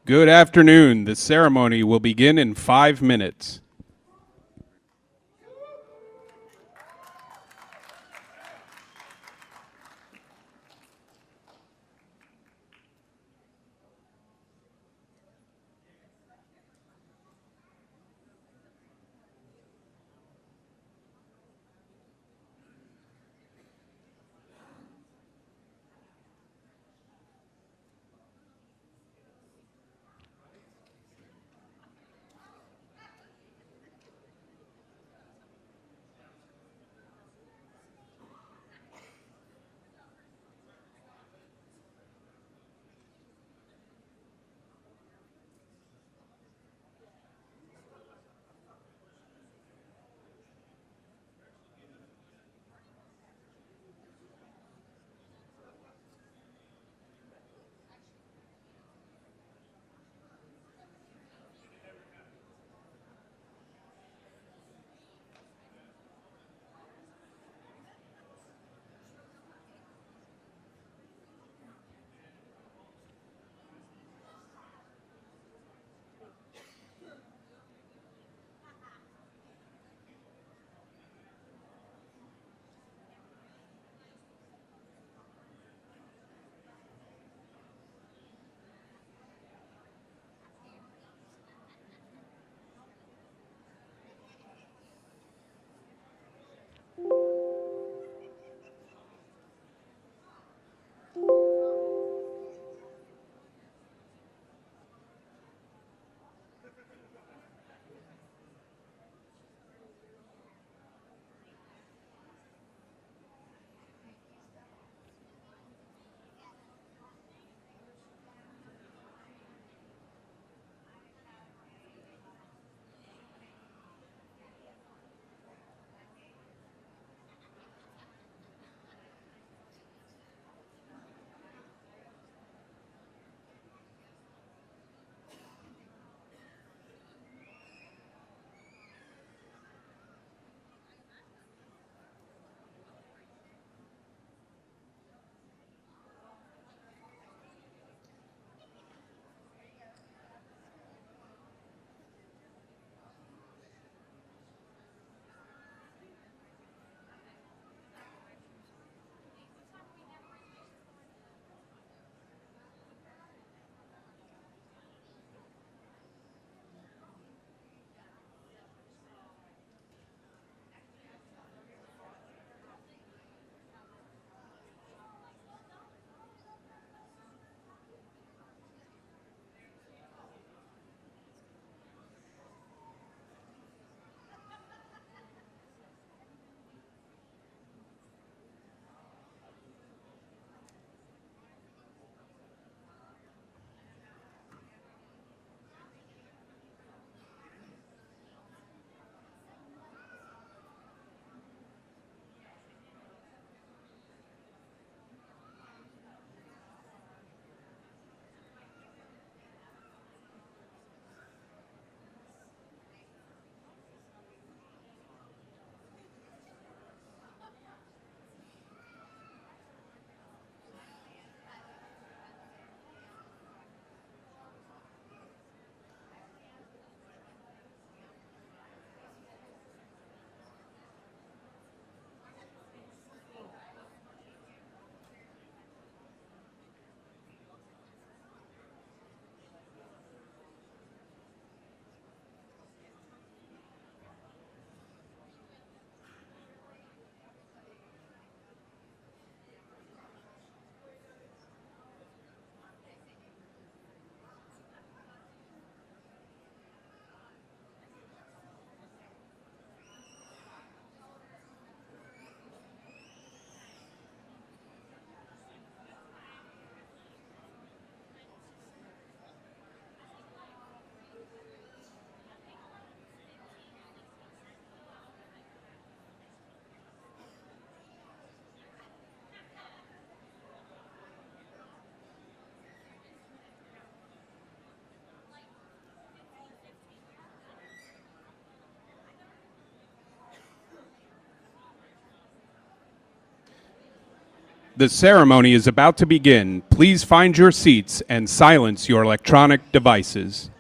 Good afternoon. The ceremony will begin in 5 minutes. The ceremony is about to begin. Please find your seats and silence your electronic devices.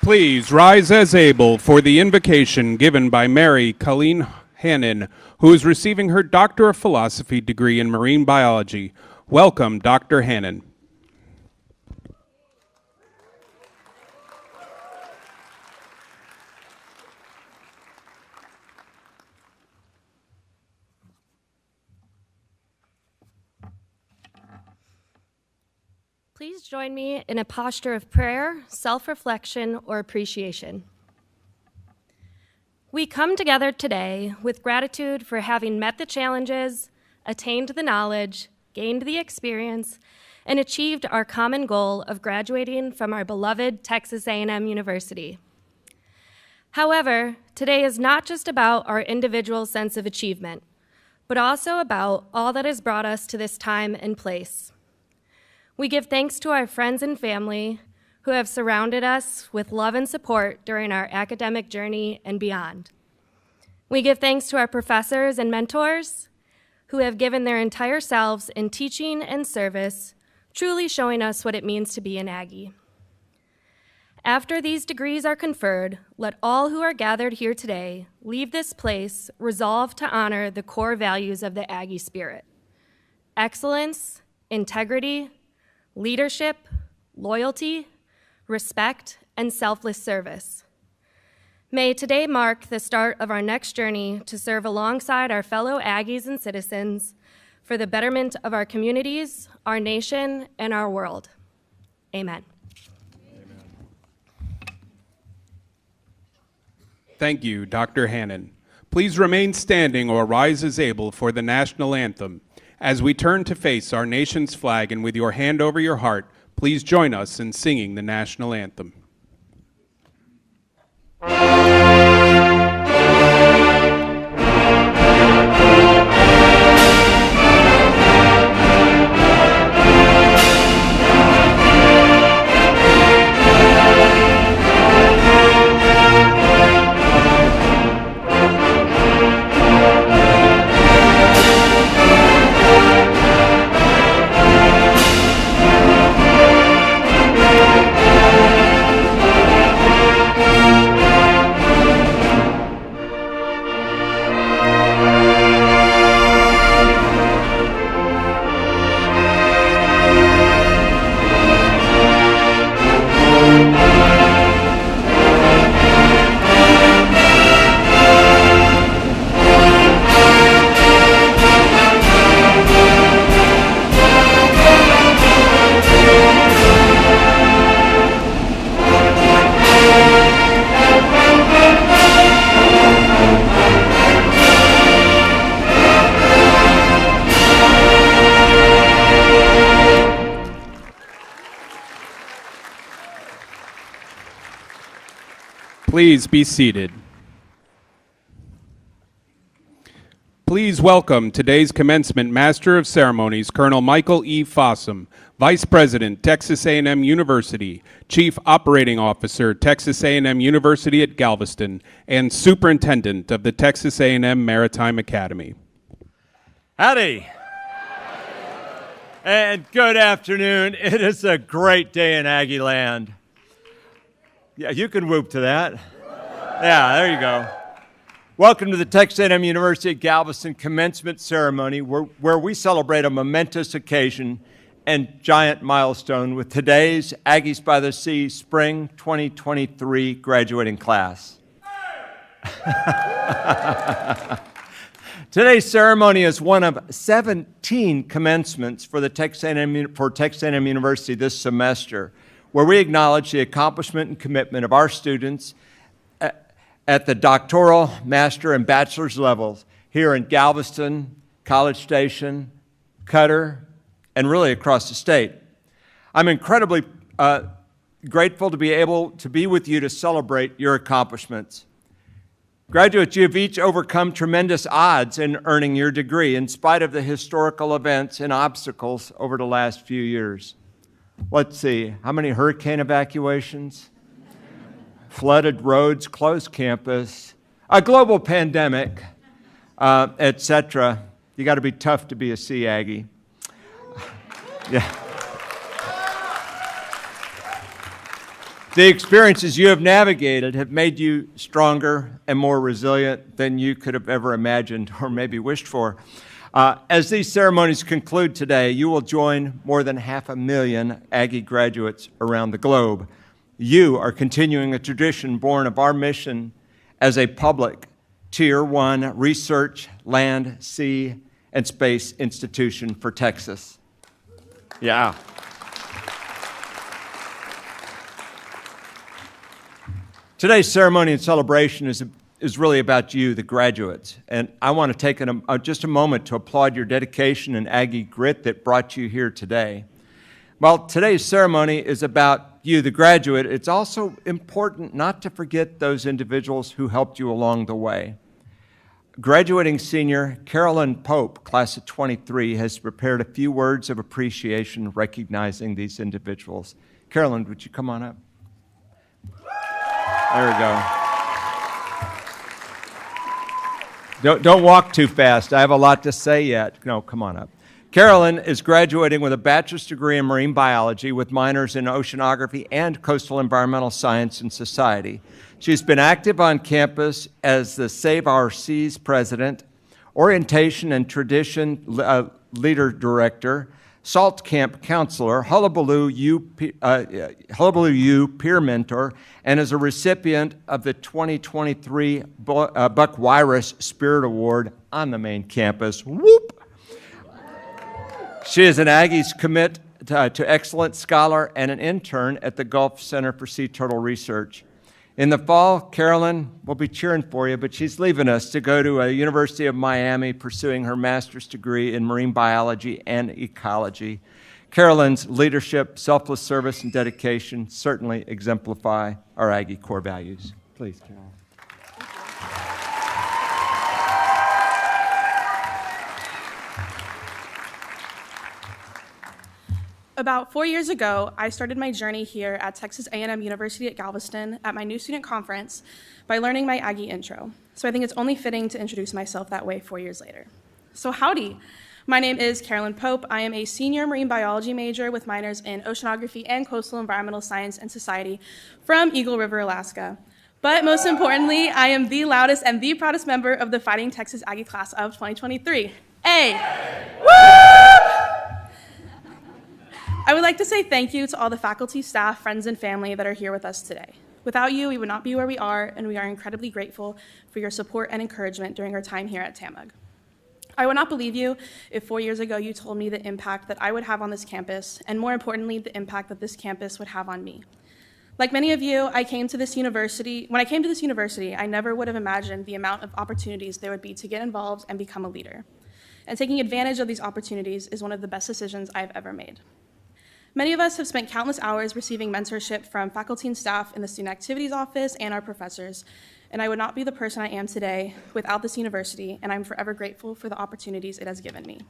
Please rise as able for the invocation given by Mary Colleen Hannon, who is receiving her Doctor of Philosophy degree in marine biology. Welcome, Dr. Hannon. Please join me in a posture of prayer, self-reflection, or appreciation. We come together today with gratitude for having met the challenges, attained the knowledge, gained the experience, and achieved our common goal of graduating from our beloved Texas A&M University. However, today is not just about our individual sense of achievement, but also about all that has brought us to this time and place. We give thanks to our friends and family who have surrounded us with love and support during our academic journey and beyond. We give thanks to our professors and mentors who have given their entire selves in teaching and service, truly showing us what it means to be an Aggie. After these degrees are conferred, let all who are gathered here today leave this place resolved to honor the core values of the Aggie spirit: excellence, integrity, leadership, loyalty, respect, and selfless service. May today mark the start of our next journey to serve alongside our fellow Aggies and citizens for the betterment of our communities, our nation, and our world. Amen. Thank you, Dr. Hannon. Please remain standing or rise as able for the national anthem. As we turn to face our nation's flag and with your hand over your heart, please join us in singing the national anthem. Please be seated. Please welcome today's commencement Master of Ceremonies, Colonel Michael E. Fossum, Vice President, Texas A&M University, Chief Operating Officer, Texas A&M University at Galveston, and Superintendent of the Texas A&M Maritime Academy. Howdy. And good afternoon. It is a great day in Aggie land. Yeah, you can whoop to that. Yeah, there you go. Welcome to the Texas A&M University at Galveston Commencement Ceremony, where we celebrate a momentous occasion and giant milestone with today's Aggies by the Sea Spring 2023 graduating class. Today's ceremony is one of 17 commencements for Texas A&M University this semester, where we acknowledge the accomplishment and commitment of our students at the doctoral, master, and bachelor's levels here in Galveston, College Station, Cutter, and really across the state. I'm incredibly grateful to be able to be with you to celebrate your accomplishments. Graduates, you have each overcome tremendous odds in earning your degree in spite of the historical events and obstacles over the last few years. Let's see, how many hurricane evacuations? Flooded roads, closed campus, a global pandemic, etc. You got to be tough to be a Sea Aggie. Yeah. The experiences you have navigated have made you stronger and more resilient than you could have ever imagined or maybe wished for. As these ceremonies conclude today, you will join more than 500,000 Aggie graduates around the globe. You are continuing a tradition born of our mission as a public Tier 1 research, land, sea, and space institution for Texas. Yeah. Today's ceremony and celebration is really about you, the graduates. And I want to take just a moment to applaud your dedication and Aggie grit that brought you here today. While today's ceremony is about you, the graduate, it's also important not to forget those individuals who helped you along the way. Graduating senior Carolyn Pope, class of 23, has prepared a few words of appreciation recognizing these individuals. Carolyn, would you come on up? There we go. Don't walk too fast. I have a lot to say yet. No, come on up. Carolyn is graduating with a bachelor's degree in marine biology with minors in oceanography and coastal environmental science and society. She's been active on campus as the Save Our Seas president, orientation and tradition leader director, Salt Camp Counselor, Hullabaloo U Peer Mentor, and is a recipient of the 2023 Buck Wyrus Spirit Award on the main campus. Whoop! She is an Aggies commit to excellent scholar and an intern at the Gulf Center for Sea Turtle Research. In the fall, Carolyn will be cheering for you, but she's leaving us to go to a University of Miami pursuing her master's degree in marine biology and ecology. Carolyn's leadership, selfless service, and dedication certainly exemplify our Aggie core values. Please, Carolyn. About 4 years ago, I started my journey here at Texas A&M University at Galveston at my new student conference by learning my Aggie intro. So I think it's only fitting to introduce myself that way 4 years later. So howdy. My name is Carolyn Pope. I am a senior marine biology major with minors in Oceanography and Coastal Environmental Science and Society from Eagle River, Alaska. But most importantly, I am the loudest and the proudest member of the Fighting Texas Aggie class of 2023. Hey! Woo! I would like to say thank you to all the faculty, staff, friends, and family that are here with us today. Without you, we would not be where we are, and we are incredibly grateful for your support and encouragement during our time here at TAMUG. I would not believe you if 4 years ago you told me the impact that I would have on this campus, and more importantly, the impact that this campus would have on me. Like many of you, when I came to this university, I never would have imagined the amount of opportunities there would be to get involved and become a leader. And taking advantage of these opportunities is one of the best decisions I've ever made. Many of us have spent countless hours receiving mentorship from faculty and staff in the Student Activities Office and our professors, and I would not be the person I am today without this university, and I'm forever grateful for the opportunities it has given me.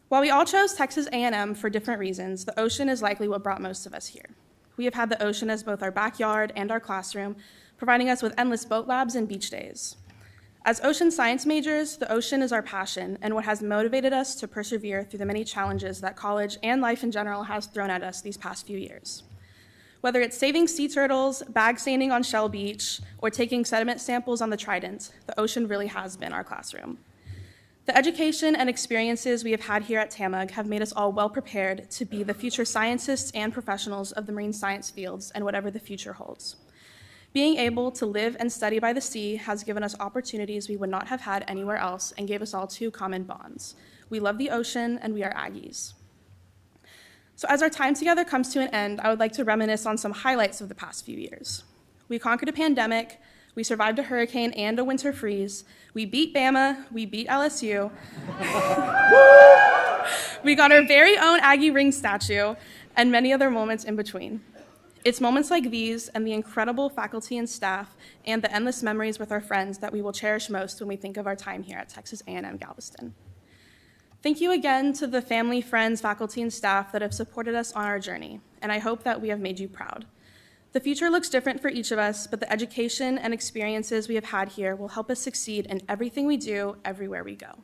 While we all chose Texas A&M for different reasons, the ocean is likely what brought most of us here. We have had the ocean as both our backyard and our classroom, providing us with endless boat labs and beach days. As ocean science majors, the ocean is our passion and what has motivated us to persevere through the many challenges that college and life in general has thrown at us these past few years. Whether it's saving sea turtles, bag sanding on Shell Beach, or taking sediment samples on the Trident, the ocean really has been our classroom. The education and experiences we have had here at TAMUG have made us all well prepared to be the future scientists and professionals of the marine science fields and whatever the future holds. Being able to live and study by the sea has given us opportunities we would not have had anywhere else and gave us all two common bonds. We love the ocean and we are Aggies. So as our time together comes to an end, I would like to reminisce on some highlights of the past few years. We conquered a pandemic, we survived a hurricane and a winter freeze, we beat Bama, we beat LSU, we got our very own Aggie ring statue, and many other moments in between. It's moments like these and the incredible faculty and staff and the endless memories with our friends that we will cherish most when we think of our time here at Texas A&M Galveston. Thank you again to the family, friends, faculty, and staff that have supported us on our journey, and I hope that we have made you proud. The future looks different for each of us, but the education and experiences we have had here will help us succeed in everything we do, everywhere we go.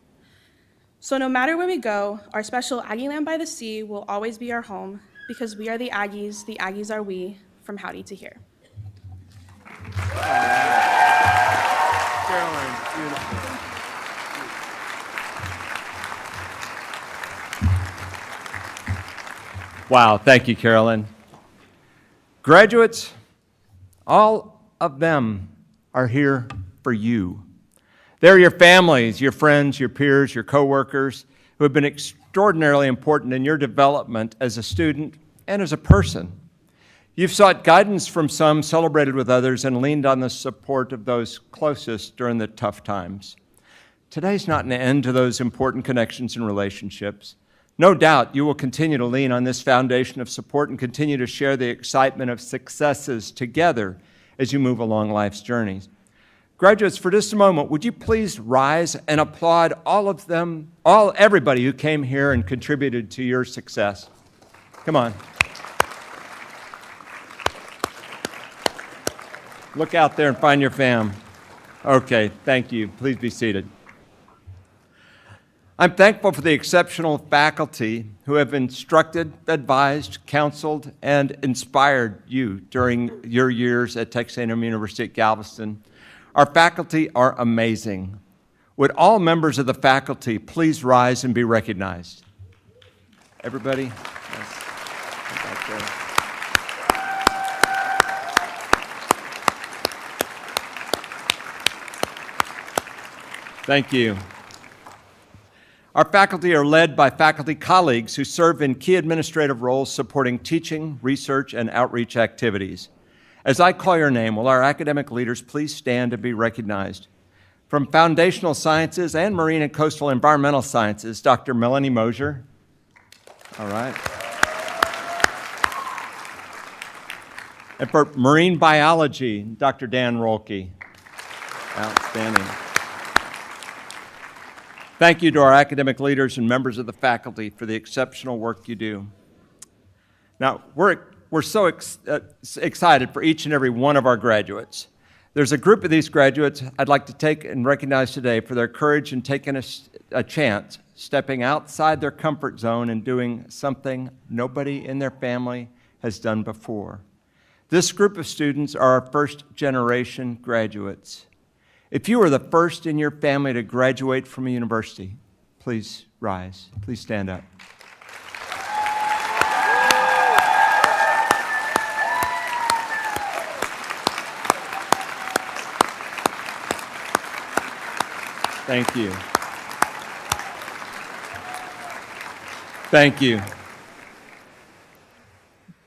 So no matter where we go, our special Aggie Land by the Sea will always be our home, because we are the Aggies are we, from Howdy to Here. Carolyn, beautiful. Wow, thank you, Carolyn. Graduates, all of them are here for you. They're your families, your friends, your peers, your coworkers who have been extraordinarily important in your development as a student and as a person. You've sought guidance from some, celebrated with others, and leaned on the support of those closest during the tough times. Today's not an end to those important connections and relationships. No doubt you will continue to lean on this foundation of support and continue to share the excitement of successes together as you move along life's journeys. Graduates, for just a moment, would you please rise and applaud everybody who came here and contributed to your success. Come on. Look out there and find your fam. Okay, thank you. Please be seated. I'm thankful for the exceptional faculty who have instructed, advised, counseled, and inspired you during your years at Texas A&M University at Galveston. Our faculty are amazing. Would all members of the faculty please rise and be recognized? Everybody? Yes. Back there. Thank you. Our faculty are led by faculty colleagues who serve in key administrative roles supporting teaching, research, and outreach activities. As I call your name, will our academic leaders please stand and be recognized? From Foundational Sciences and Marine and Coastal Environmental Sciences, Dr. Melanie Mosier. All right. And for Marine Biology, Dr. Dan Rolke. Outstanding. Thank you to our academic leaders and members of the faculty for the exceptional work you do. Now, we're so excited for each and every one of our graduates. There's a group of these graduates I'd like to take and recognize today for their courage in taking a chance, stepping outside their comfort zone and doing something nobody in their family has done before. This group of students are our first-generation graduates. If you are the first in your family to graduate from a university, please rise. Please stand up. Thank you. Thank you.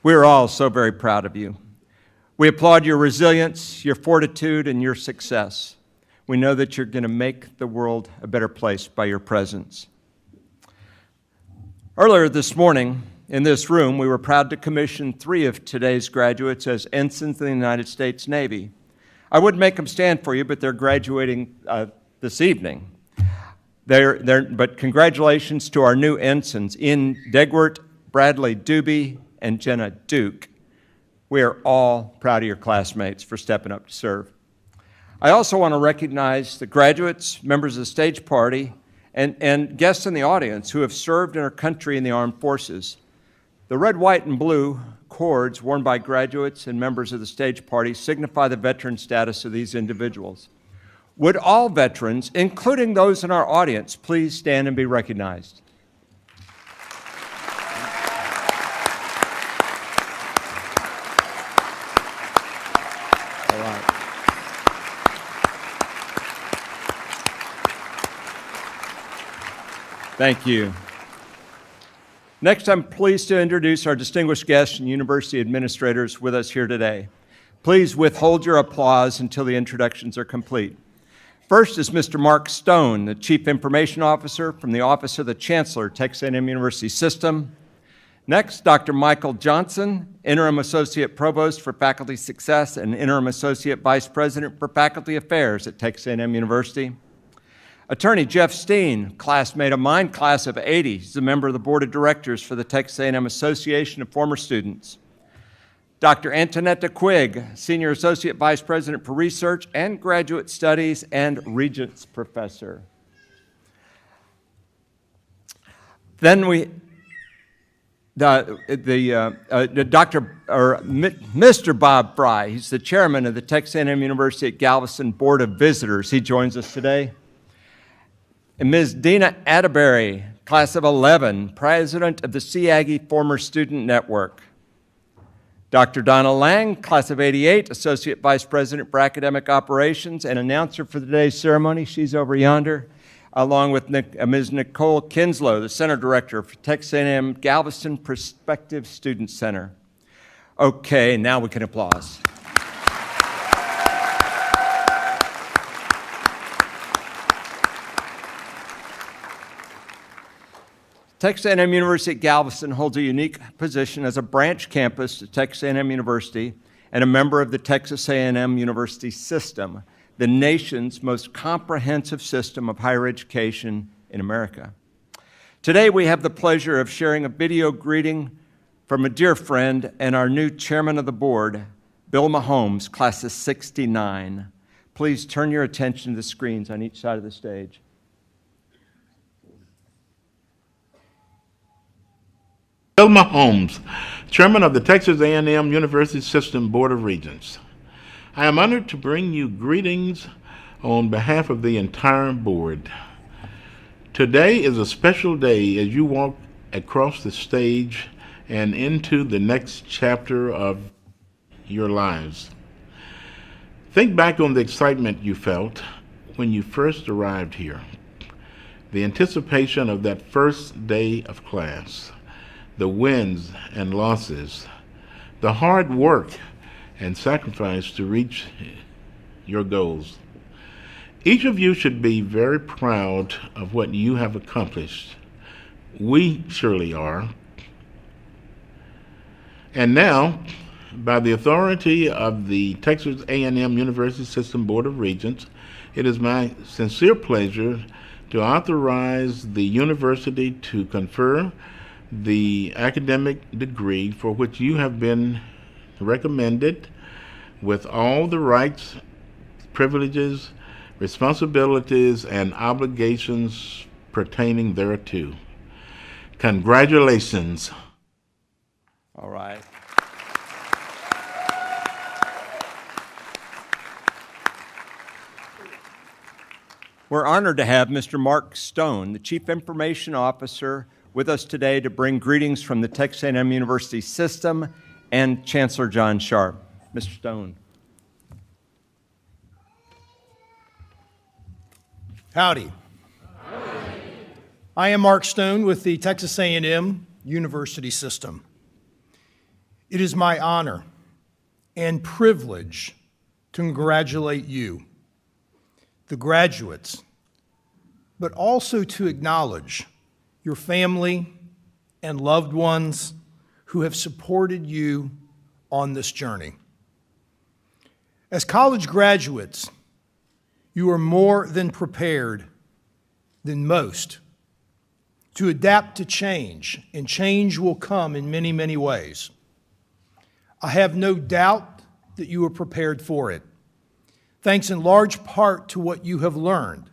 We're all so very proud of you. We applaud your resilience, your fortitude, and your success. We know that you're going to make the world a better place by your presence. Earlier this morning, in this room, we were proud to commission 3 of today's graduates as ensigns in the United States Navy. I wouldn't make them stand for you, but they're graduating this evening. But congratulations to our new ensigns, Ian Degwart, Bradley Doobie, and Jenna Duke. We are all proud of your classmates for stepping up to serve. I also want to recognize the graduates, members of the stage party, and guests in the audience who have served in our country in the armed forces. The red, white, and blue cords worn by graduates and members of the stage party signify the veteran status of these individuals. Would all veterans, including those in our audience, please stand and be recognized? All right. Thank you. Next, I'm pleased to introduce our distinguished guests and university administrators with us here today. Please withhold your applause until the introductions are complete. First is Mr. Mark Stone, the Chief Information Officer from the Office of the Chancellor, Texas A&M University System. Next, Dr. Michael Johnson, Interim Associate Provost for Faculty Success and Interim Associate Vice President for Faculty Affairs at Texas A&M University. Attorney Jeff Steen, classmate of mine, class of '80. He's a member of the Board of Directors for the Texas A&M Association of Former Students. Dr. Antonetta Quigg, Senior Associate Vice President for Research and Graduate Studies and Regents Professor. Then Mr. Bob Fry, he's the chairman of the Texas A&M University at Galveston Board of Visitors. He joins us today. And Ms. Dina Atterbury, class of '11, president of the Sea Aggie Former Student Network. Dr. Donna Lang, class of '88, associate vice president for academic operations and announcer for today's ceremony. She's over yonder, along with Ms. Nicole Kinslow, the center director for Texas A&M Galveston Prospective Student Center. Okay, now we can applause. Texas A&M University at Galveston holds a unique position as a branch campus to Texas A&M University and a member of the Texas A&M University System, the nation's most comprehensive system of higher education in America. Today, we have the pleasure of sharing a video greeting from a dear friend and our new chairman of the board, Bill Mahomes, class of '69. Please turn your attention to the screens on each side of the stage. Bill Mahomes, Chairman of the Texas A&M University System Board of Regents. I am honored to bring you greetings on behalf of the entire board. Today is a special day as you walk across the stage and into the next chapter of your lives. Think back on the excitement you felt when you first arrived here, the anticipation of that first day of class, the wins and losses, the hard work and sacrifice to reach your goals. Each of you should be very proud of what you have accomplished. We surely are. And now, by the authority of the Texas A&M University System Board of Regents, it is my sincere pleasure to authorize the university to confer the academic degree for which you have been recommended, with all the rights, privileges, responsibilities, and obligations pertaining thereto. Congratulations. All right. We're honored to have Mr. Mark Stone, the Chief Information Officer, with us today to bring greetings from the Texas A&M University System and Chancellor John Sharp. Mr. Stone. Howdy. I am Mark Stone with the Texas A&M University System. It is my honor and privilege to congratulate you, the graduates, but also to acknowledge your family and loved ones who have supported you on this journey. As college graduates, you are more than prepared than most to adapt to change, and change will come in many, many ways. I have no doubt that you are prepared for it, thanks in large part to what you have learned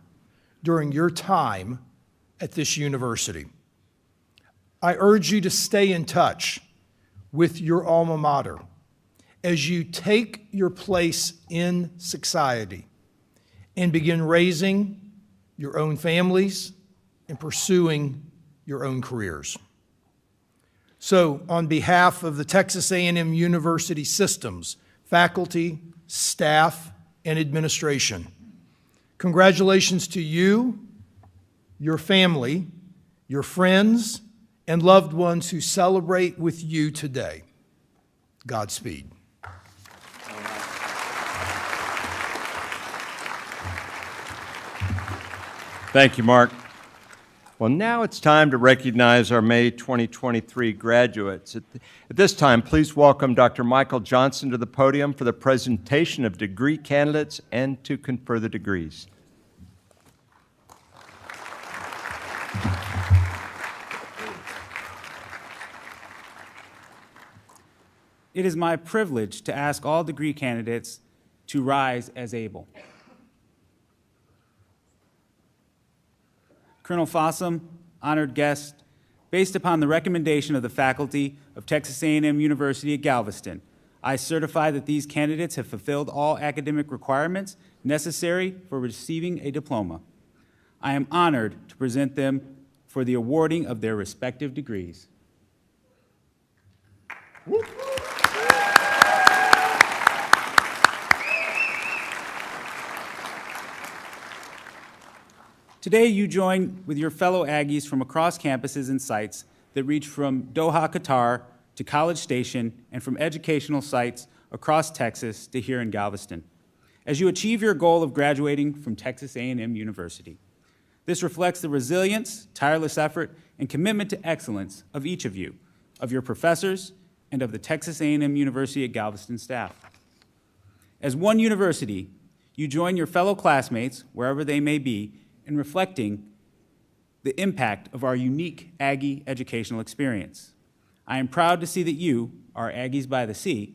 during your time at this university. I urge you to stay in touch with your alma mater as you take your place in society and begin raising your own families and pursuing your own careers. So, on behalf of the Texas A&M University Systems, faculty, staff, and administration, congratulations to you, your family, your friends, and loved ones who celebrate with you today. Godspeed. Thank you, Mark. Well, now it's time to recognize our May 2023 graduates. At this time, please welcome Dr. Michael Johnson to the podium for the presentation of degree candidates and to confer the degrees. It is my privilege to ask all degree candidates to rise as able. Colonel Fossum, honored guest, based upon the recommendation of the faculty of Texas A&M University at Galveston, I certify that these candidates have fulfilled all academic requirements necessary for receiving a diploma. I am honored to present them for the awarding of their respective degrees. Today, you join with your fellow Aggies from across campuses and sites that reach from Doha, Qatar to College Station and from educational sites across Texas to here in Galveston, as you achieve your goal of graduating from Texas A&M University. This reflects the resilience, tireless effort, and commitment to excellence of each of you, of your professors, and of the Texas A&M University at Galveston staff. As one university, you join your fellow classmates, wherever they may be, in reflecting the impact of our unique Aggie educational experience. I am proud to see that you, our Aggies by the Sea,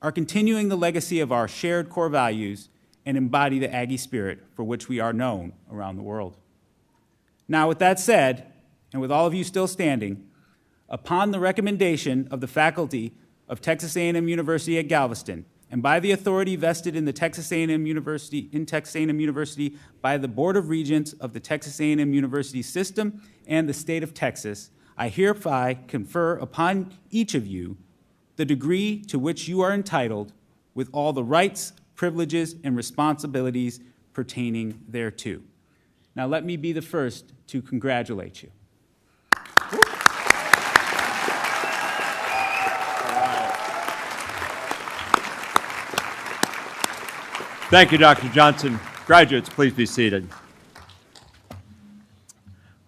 are continuing the legacy of our shared core values and embody the Aggie spirit for which we are known around the world. Now, with that said, and with all of you still standing, upon the recommendation of the faculty of Texas A&M University at Galveston, and by the authority vested in the Texas A&M University by the Board of Regents of the Texas A&M University System and the state of Texas, I hereby confer upon each of you the degree to which you are entitled with all the rights, privileges, and responsibilities pertaining thereto. Now let me be the first to congratulate you. Thank you, Dr. Johnson. Graduates, please be seated.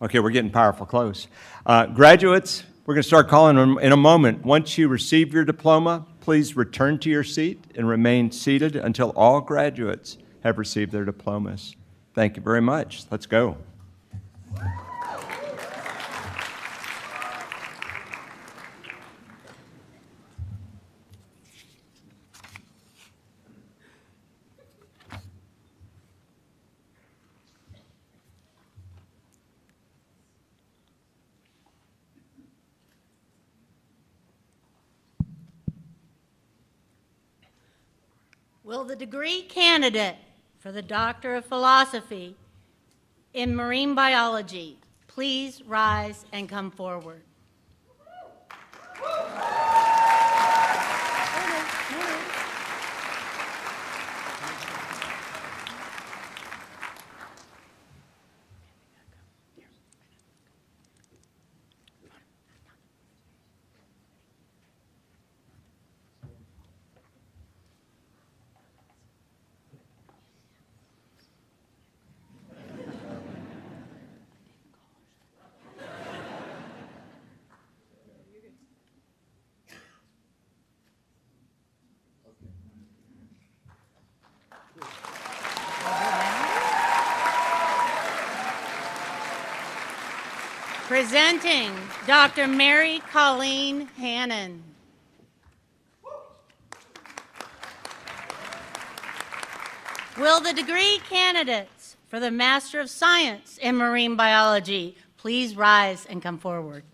Okay, we're getting powerful close. Graduates, we're going to start calling them in a moment. Once you receive your diploma, please return to your seat and remain seated until all graduates have received their diplomas. Thank you very much. Let's go. Will the degree candidate for the Doctor of Philosophy in Marine Biology please rise and come forward? Presenting Dr. Mary Colleen Hannon. Will the degree candidates for the Master of Science in Marine Biology please rise and come forward?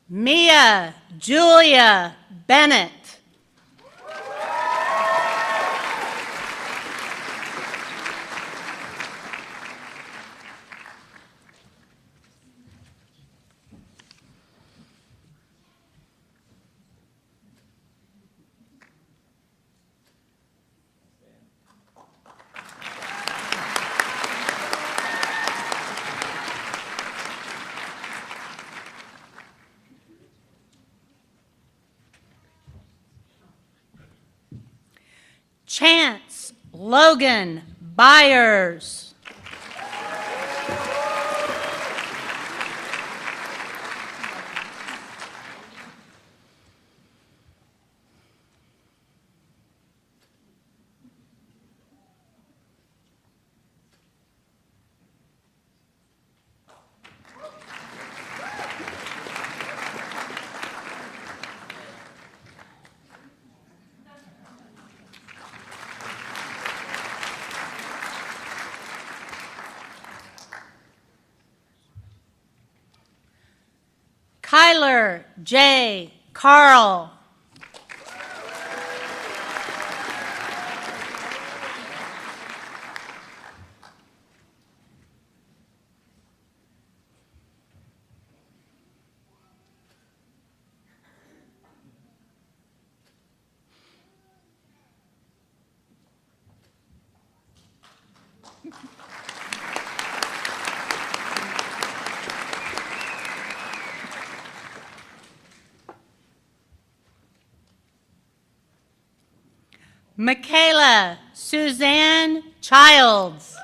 Mia Julia Bennett. Chance Logan Byers. Kyler J. Carl. Michaela Suzanne Childs.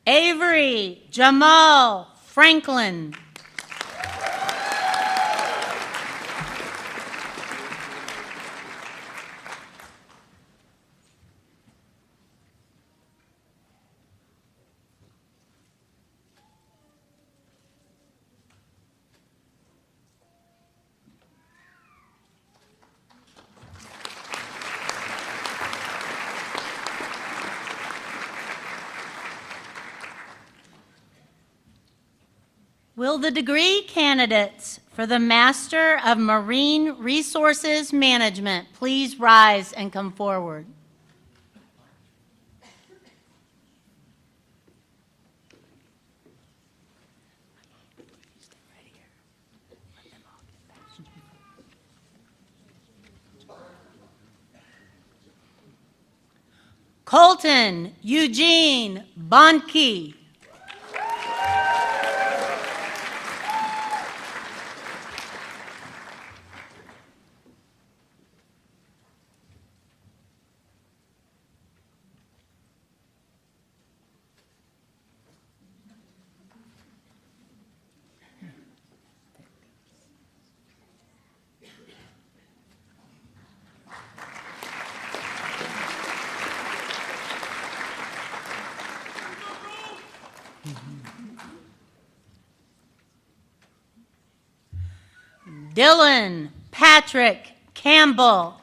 Avery Jamal Franklin. Will the degree candidates for the Master of Marine Resources Management please rise and come forward? Colton Eugene Bonke. Dylan Patrick Campbell.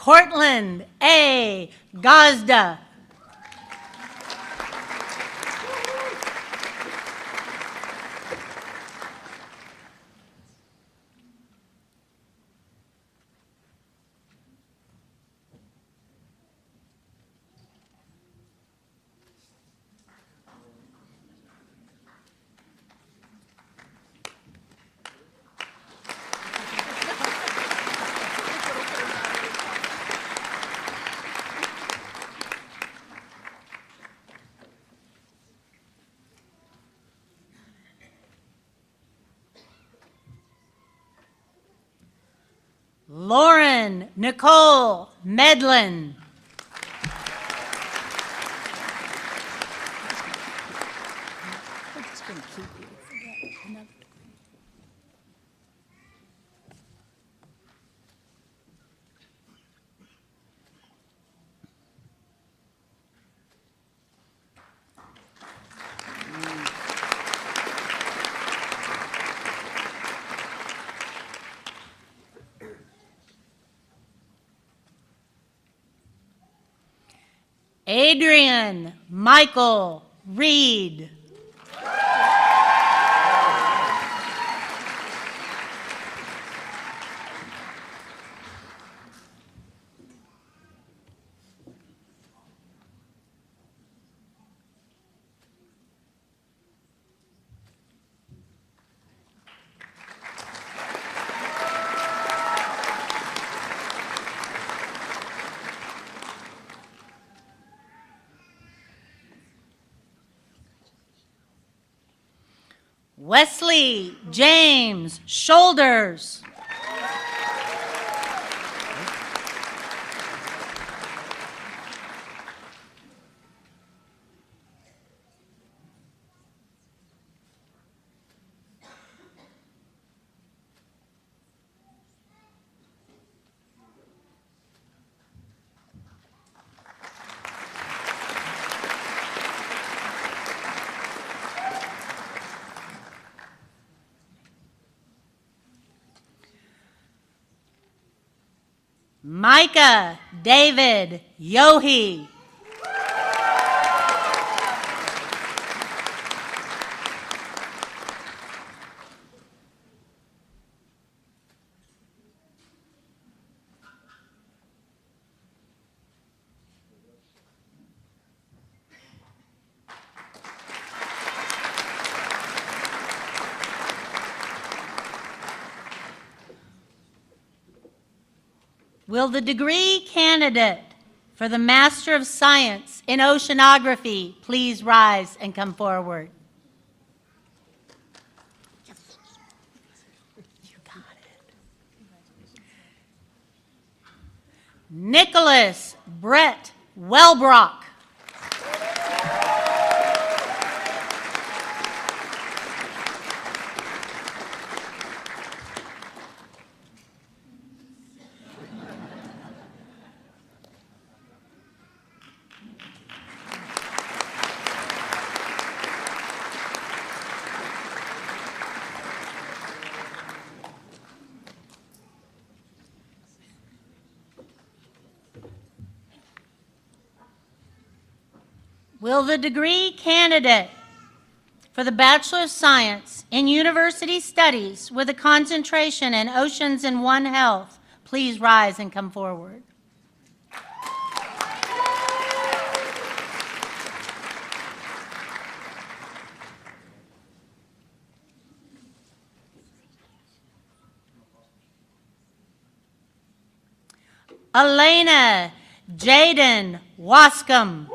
Cortland A. Gazda. Lauren Nicole Medlin. Adrian Michael Reed. Wesley James Shoulders. Micah David Yohe. Will the degree candidate for the Master of Science in Oceanography please rise and come forward? You got it. Nicholas Brett Wellbrock. Will the degree candidate for the Bachelor of Science in University Studies with a concentration in Oceans and One Health please rise and come forward? Elena Jaden Wascom.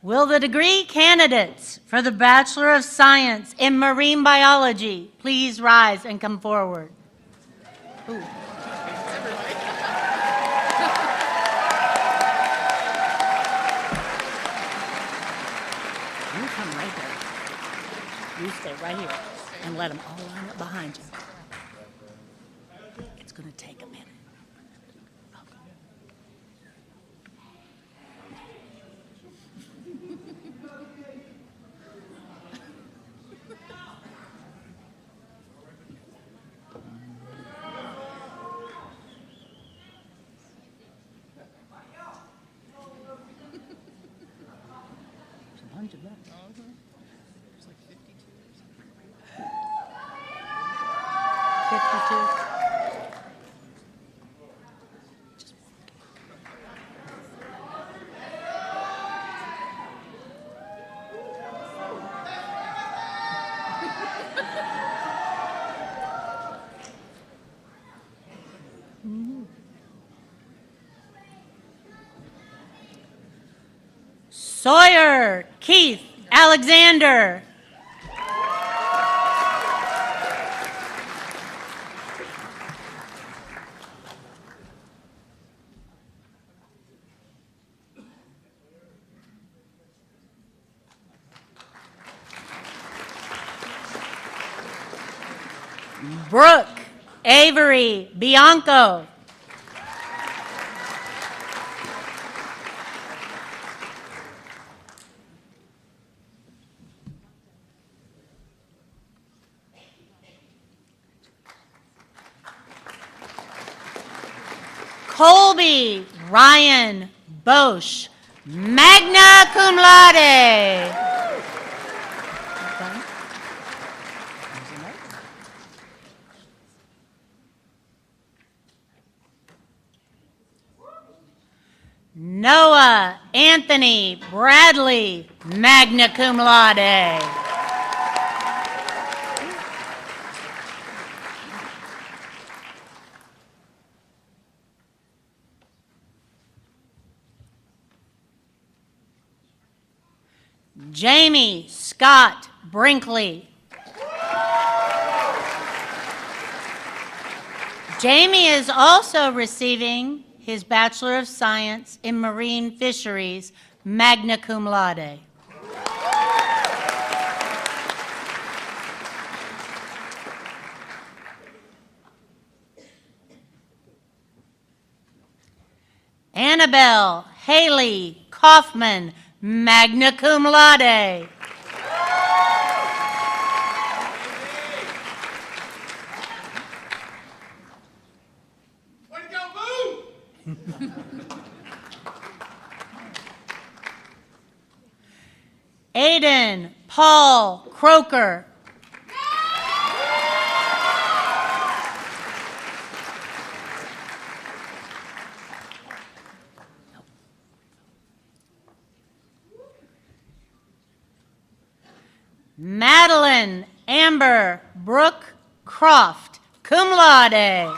Will the degree candidates for the Bachelor of Science in Marine Biology please rise and come forward? Ooh. You come right there. You stay right here and let them all line up behind you. It's going to take a minute. There's like 52. 52. Sawyer Keith Alexander. Brooke Avery Bianco. Colby Ryan Bosch, magna cum laude. Noah Anthony Bradley, magna cum laude. Jamie Scott Brinkley. Jamie is also receiving his Bachelor of Science in Marine Fisheries, magna cum laude. Annabelle Haley Kaufman, magna cum laude. Way to go, Boo! Aiden Paul Croker. Brooke Croft, cum laude.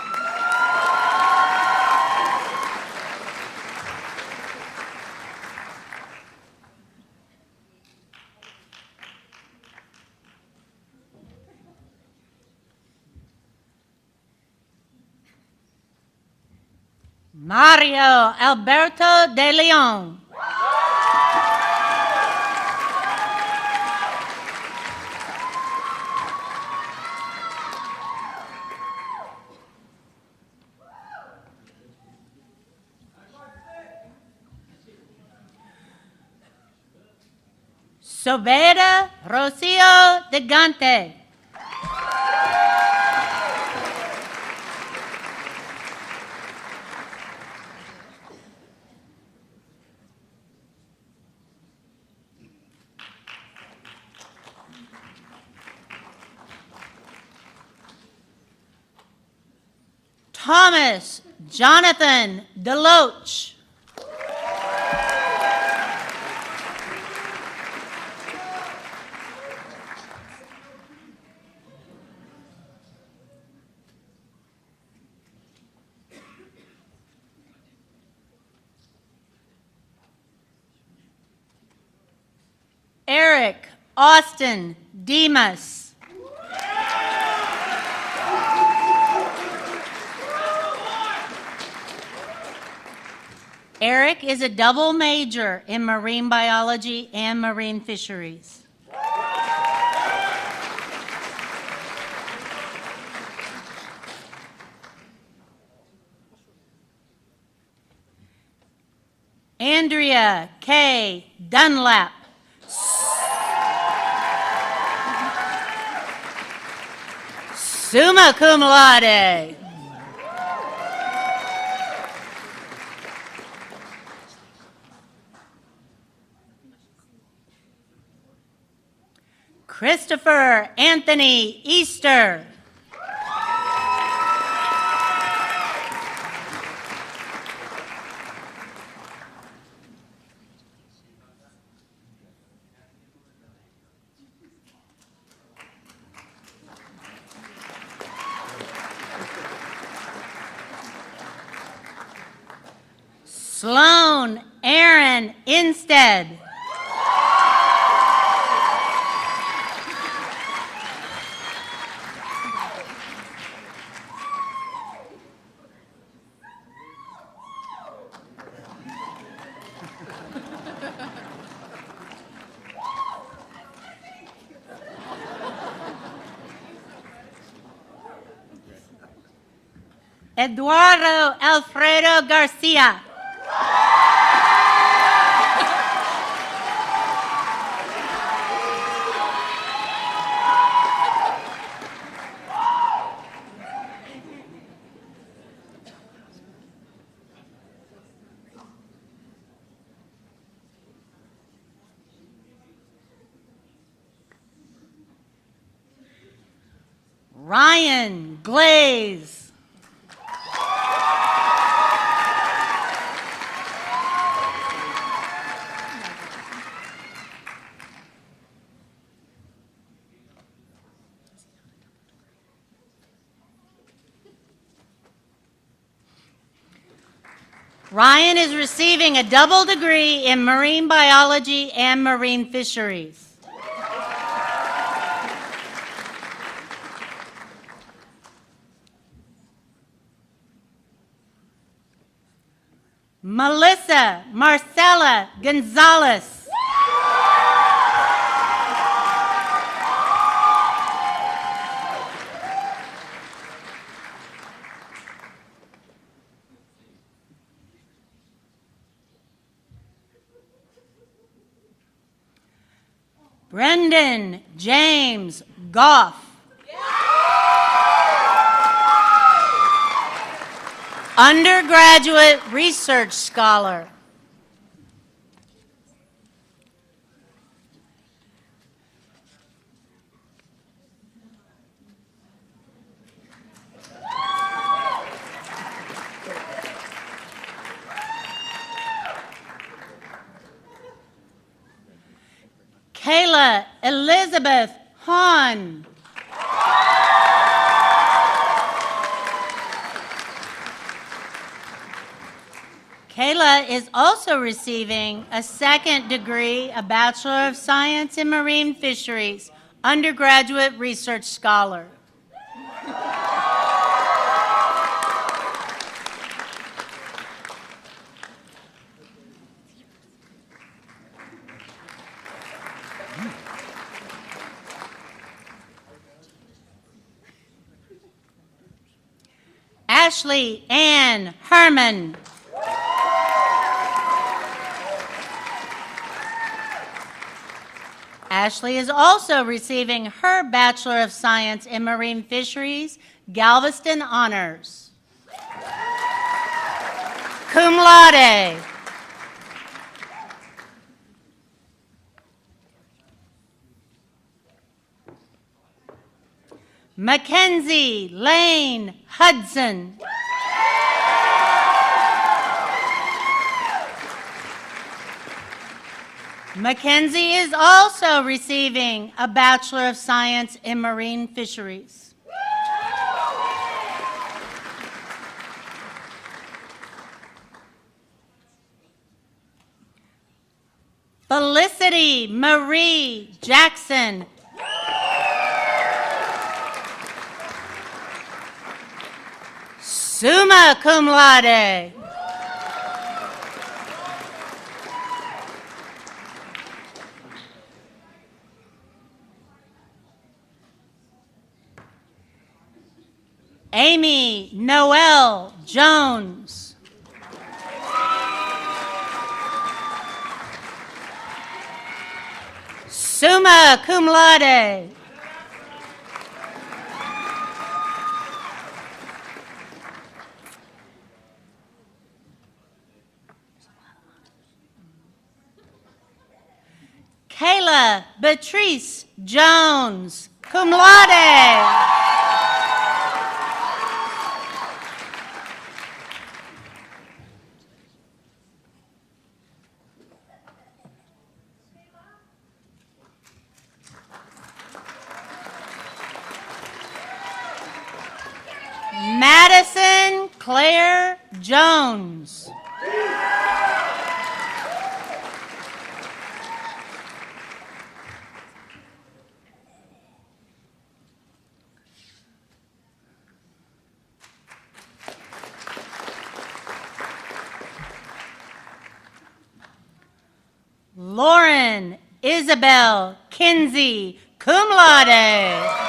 Mario Alberto de Leon. Sobeda Rocio de Gante. Thomas Jonathan Deloach. Eric Austin Demas. Eric is a double major in marine biology and marine fisheries. Andrea K. Dunlap. Summa cum laude. Christopher Anthony Easter. Sloan Aaron Instead. Eduardo Alfredo Garcia. Ryan Glaze. Ryan is receiving a double degree in marine biology and marine fisheries. Melissa Marcela Gonzalez. Brendan James Goff. Undergraduate research scholar. Kayla Elizabeth Hahn. Kayla is also receiving a second degree, a Bachelor of Science in Marine Fisheries, undergraduate research scholar. Ashley Ann Herman. Ashley is also receiving her Bachelor of Science in Marine Fisheries, Galveston Honors. Cum laude. Mackenzie Lane Hudson. Mackenzie is also receiving a Bachelor of Science in Marine Fisheries. Felicity Marie Jackson. Summa cum laude. Amy Noel Jones. Summa cum laude. Kayla Beatrice Jones, cum laude. Madison Claire Jones. Lauren Isabel Kinsey, cum laude.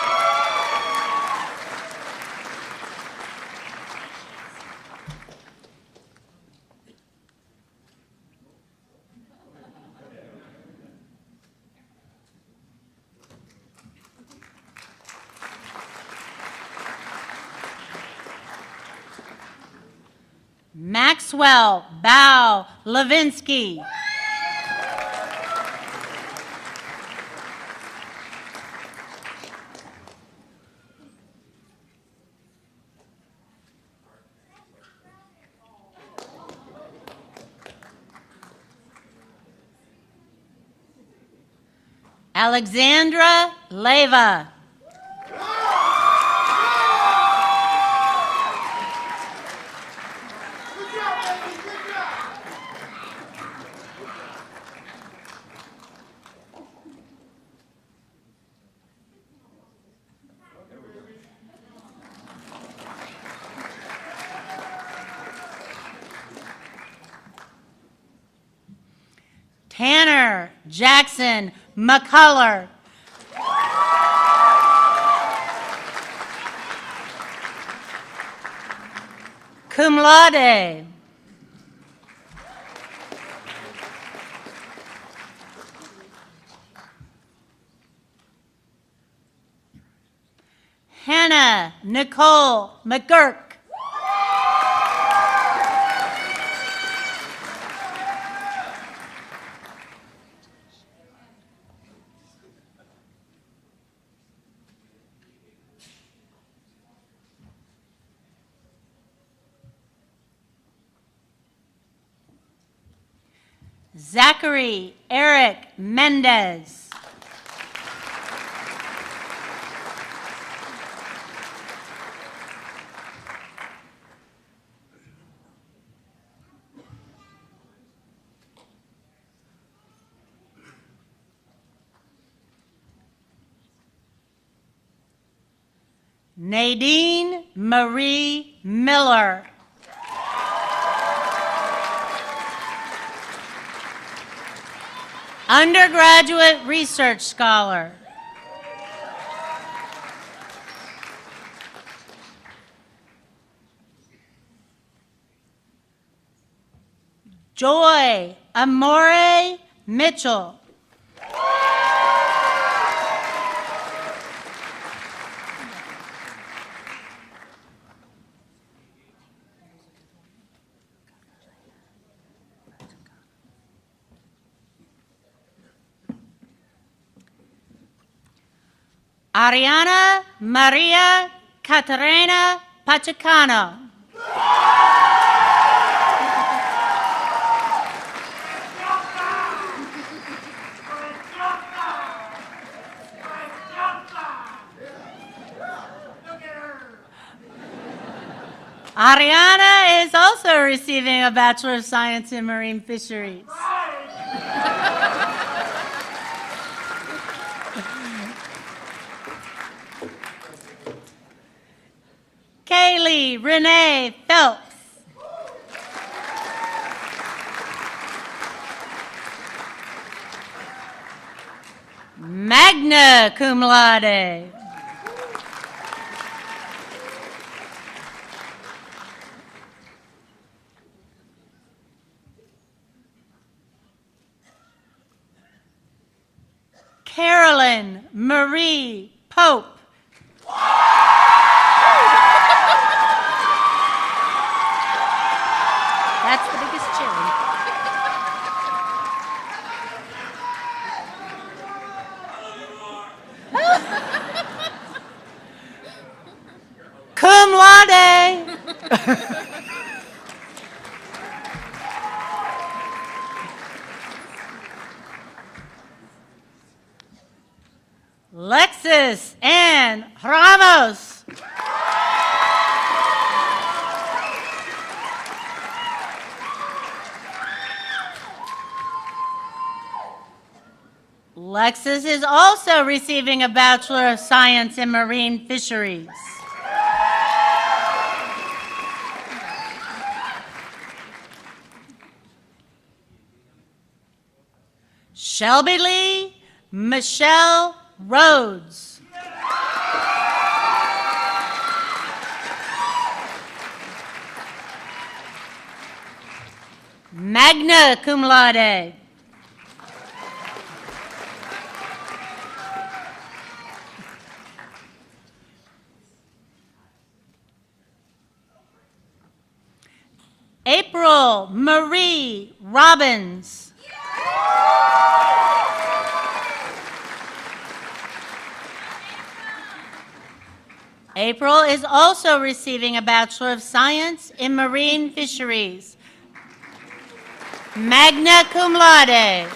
Maxwell Bow Levinsky. Alexandra Leva. Tanner Jackson McCullough. Cum laude. Hannah Nicole McGurk. Zachary Eric Mendez. Nadine Marie Miller. Undergraduate Research Scholar. Joy Amore Mitchell. Ariana Maria Catarina Pachacano. Ariana is also receiving a Bachelor of Science in Marine Fisheries. Kaylee Renee Phelps. Magna cum laude. Carolyn Marie Pope. That's the biggest cherry. Cum laude. Lexus Ann Ramos. Lexus is also receiving a Bachelor of Science in Marine Fisheries. Shelby Lee Michelle Rhodes. Magna cum laude. April Marie Robbins. April is also receiving a Bachelor of Science in Marine Fisheries. Magna cum laude.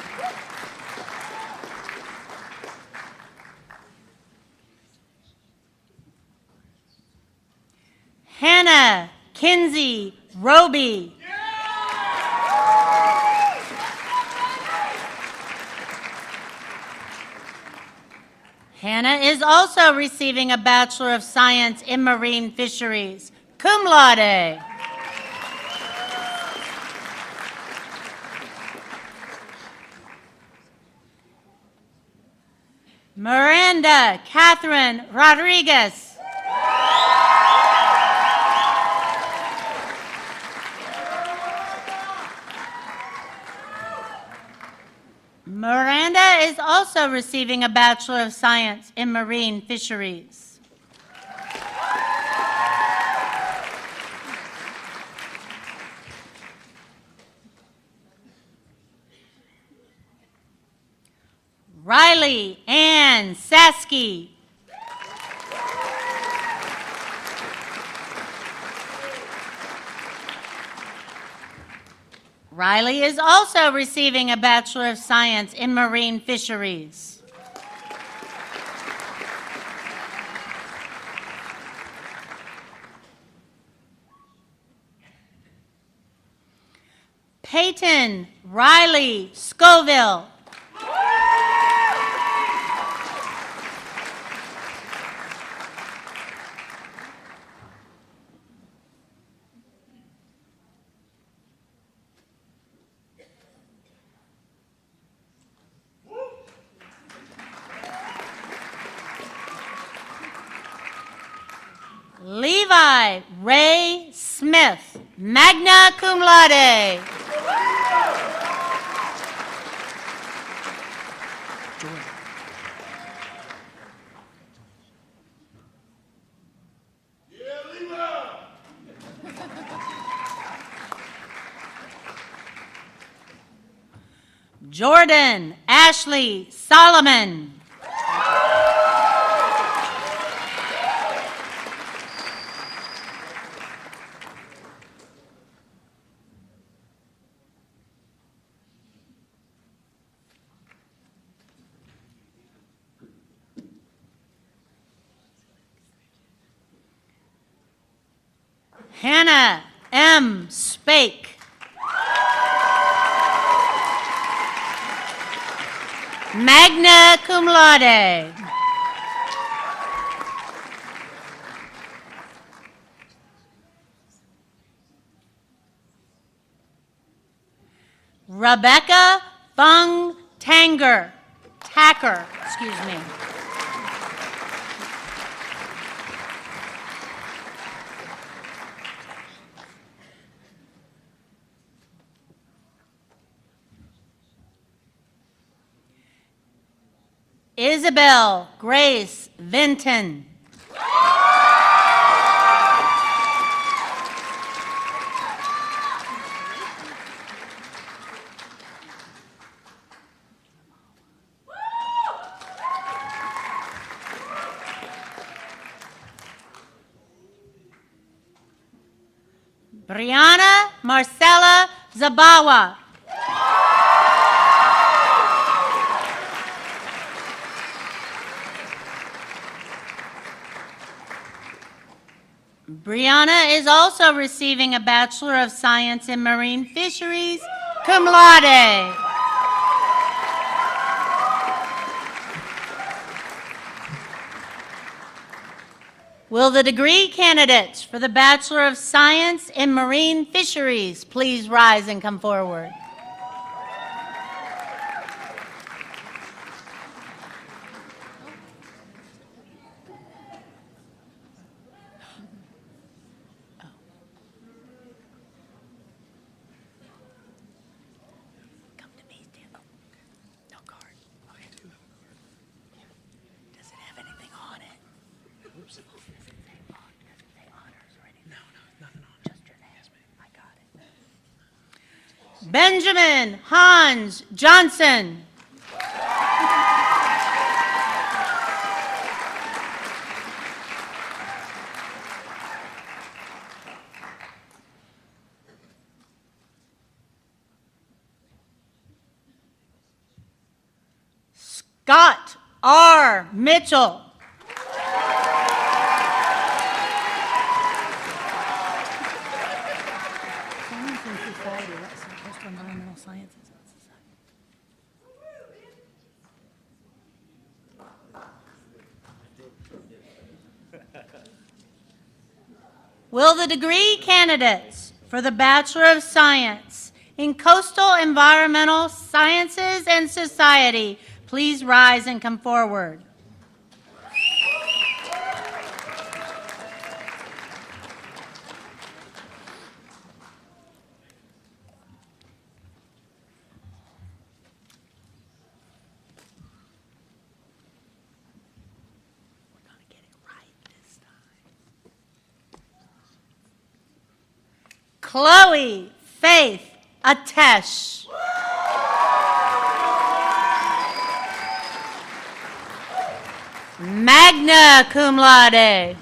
Hannah Kinsey Roby. Hannah is also receiving a Bachelor of Science in Marine Fisheries, cum laude. Miranda Catherine Rodriguez. Miranda is also receiving a Bachelor of Science in Marine Fisheries. Riley Ann Saski. Riley is also receiving a Bachelor of Science in Marine Fisheries. Peyton Riley Scoville. Levi Ray Smith, magna cum laude. Jordan Ashley Solomon. Hannah M. Spake. Magna cum laude. Rebecca Fung Tacker, excuse me. Isabel Grace Vinton. Brianna Marcella Zabawa. Brianna is also receiving a Bachelor of Science in Marine Fisheries, cum laude. Will the degree candidates for the Bachelor of Science in Marine Fisheries please rise and come forward? Benjamin Hans Johnson. Scott R. Mitchell. Will the degree candidates for the Bachelor of Science in Coastal Environmental Sciences and Society please rise and come forward? Chloe Faith Atesh. Magna cum laude.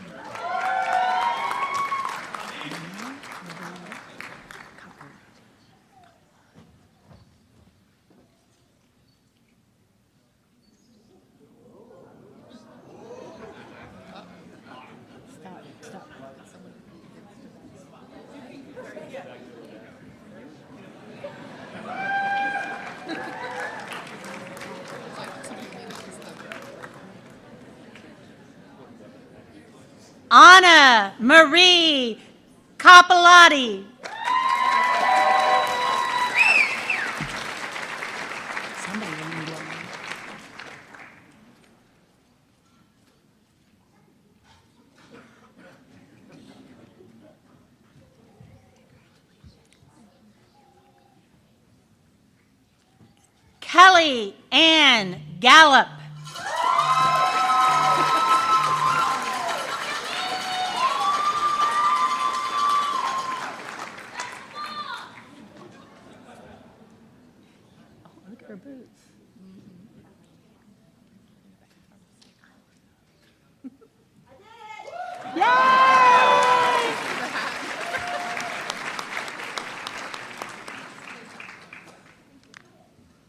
Anna Marie Capillotti. Kelly Ann Gallup. Look at her boots.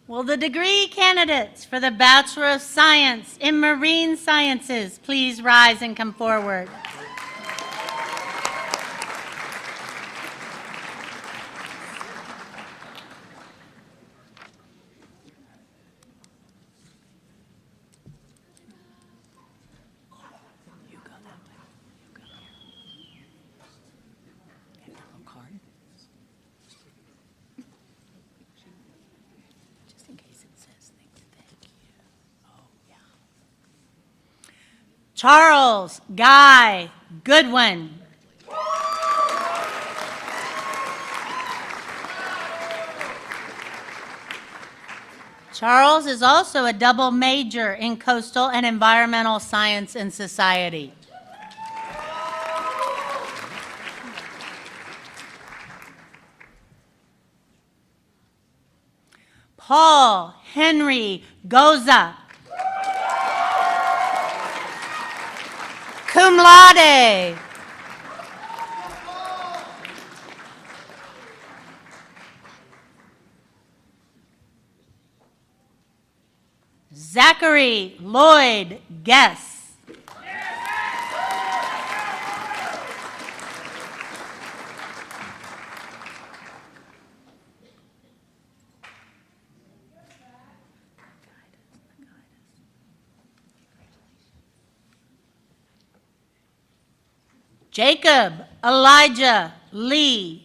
Will the degree candidates for the Bachelor of Science in Marine Sciences please rise and come forward? Just in case it says things. Thank you. Oh, yeah. Charles Guy Goodwin. Charles is also a double major in coastal and environmental science and society. Paul Henry Goza. Cum laude. Zachary Lloyd Guess. Jacob Elijah Lee.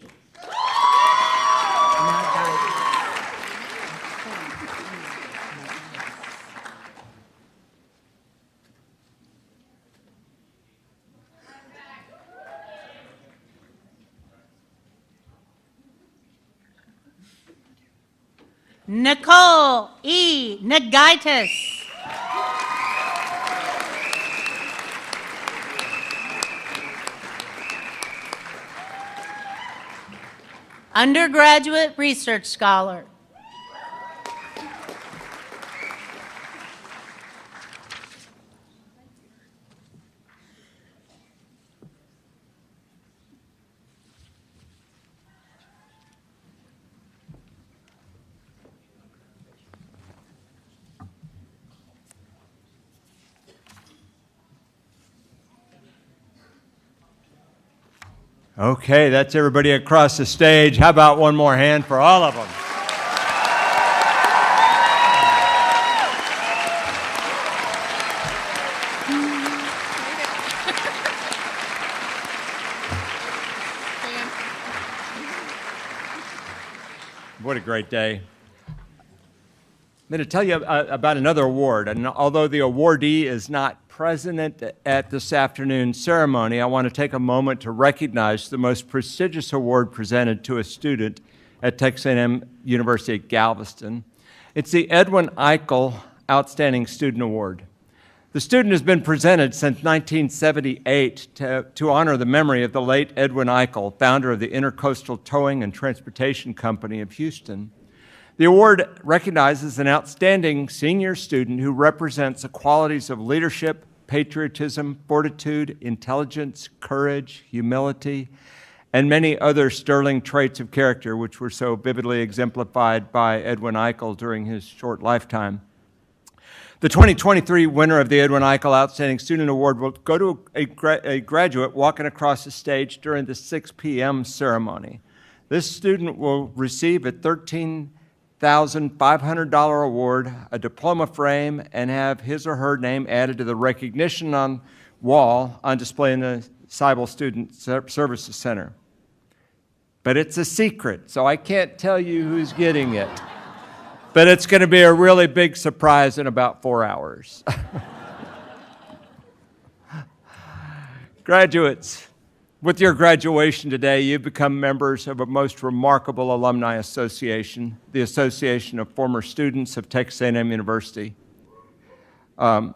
Nicole E. Nagaitis. Undergraduate research scholar. Okay, that's everybody across the stage. How about one more hand for all of them? What a great day. I'm going to tell you about another award, and although the awardee is not present at this afternoon's ceremony, I want to take a moment to recognize the most prestigious award presented to a student at Texas A&M University at Galveston. It's the Edwin Eichel Outstanding Student Award. The student has been presented since 1978 to honor the memory of the late Edwin Eichel, founder of the Intercoastal Towing and Transportation Company of Houston. The award recognizes an outstanding senior student who represents the qualities of leadership, patriotism, fortitude, intelligence, courage, humility, and many other sterling traits of character which were so vividly exemplified by Edwin Eichel during his short lifetime. The 2023 winner of the Edwin Eichel Outstanding Student Award will go to a graduate walking across the stage during the 6 p.m. ceremony. This student will receive a $13,500 award, a diploma frame, and have his or her name added to the recognition wall on display in the Seibel Student Services Center. But it's a secret, so I can't tell you who's getting it. But it's going to be a really big surprise in about 4 hours. Graduates, With your graduation today, you've become members of a most remarkable alumni association, the Association of Former Students of Texas A&M University. Did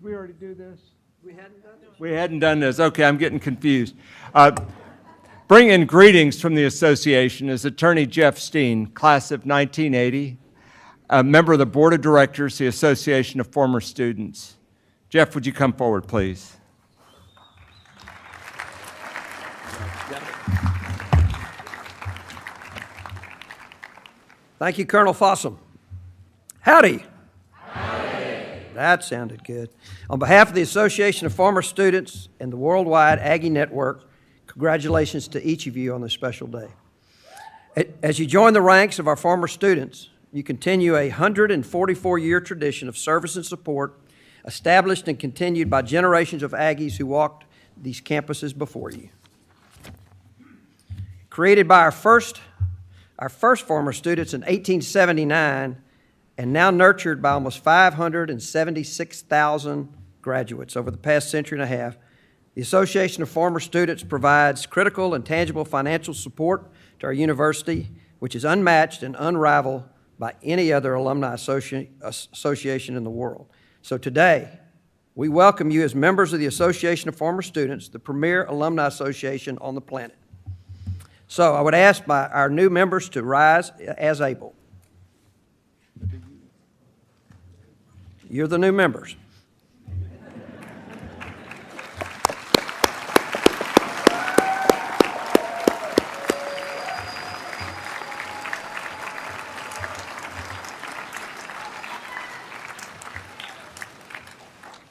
we already do this? We hadn't done this? We hadn't done this. Okay, I'm getting confused. Bring in greetings from the association is Attorney Jeff Steen, class of 1980, a member of the Board of Directors, the Association of Former Students. Jeff, would you come forward, please? Thank you, Colonel Fossum. Howdy. Howdy. That sounded good. On behalf of the Association of Former Students and the Worldwide Aggie Network, congratulations to each of you on this special day. As you join the ranks of our former students, you continue a 144-year tradition of service and support established and continued by generations of Aggies who walked these campuses before you. Created by our first former students in 1879 and now nurtured by almost 576,000 graduates over the past century and a half, the Association of Former Students provides critical and tangible financial support to our university, which is unmatched and unrivaled by any other alumni association in the world. So today, we welcome you as members of the Association of Former Students, the premier alumni association on the planet. So I would ask our new members to rise as able. You're the new members.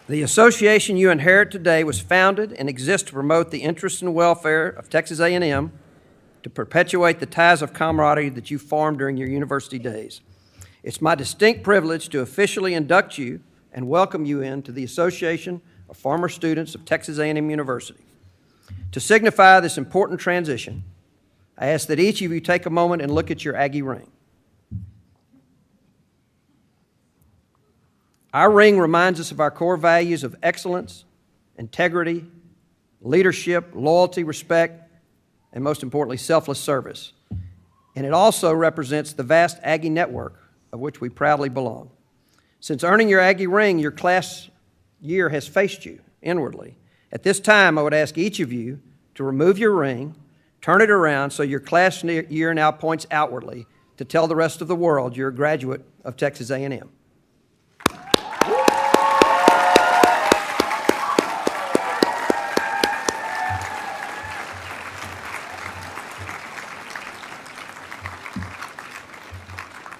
The association you inherit today was founded and exists to promote the interests and welfare of Texas A&M, to perpetuate the ties of camaraderie that you formed during your university days. It's my distinct privilege to officially induct you and welcome you into the Association of Former Students of Texas A&M University. To signify this important transition, I ask that each of you take a moment and look at your Aggie ring. Our ring reminds us of our core values of excellence, integrity, leadership, loyalty, respect, and most importantly, selfless service. And it also represents the vast Aggie network of which we proudly belong. Since earning your Aggie ring, your class year has faced you inwardly. At this time, I would ask each of you to remove your ring, turn it around so your class year now points outwardly to tell the rest of the world you're a graduate of Texas A&M.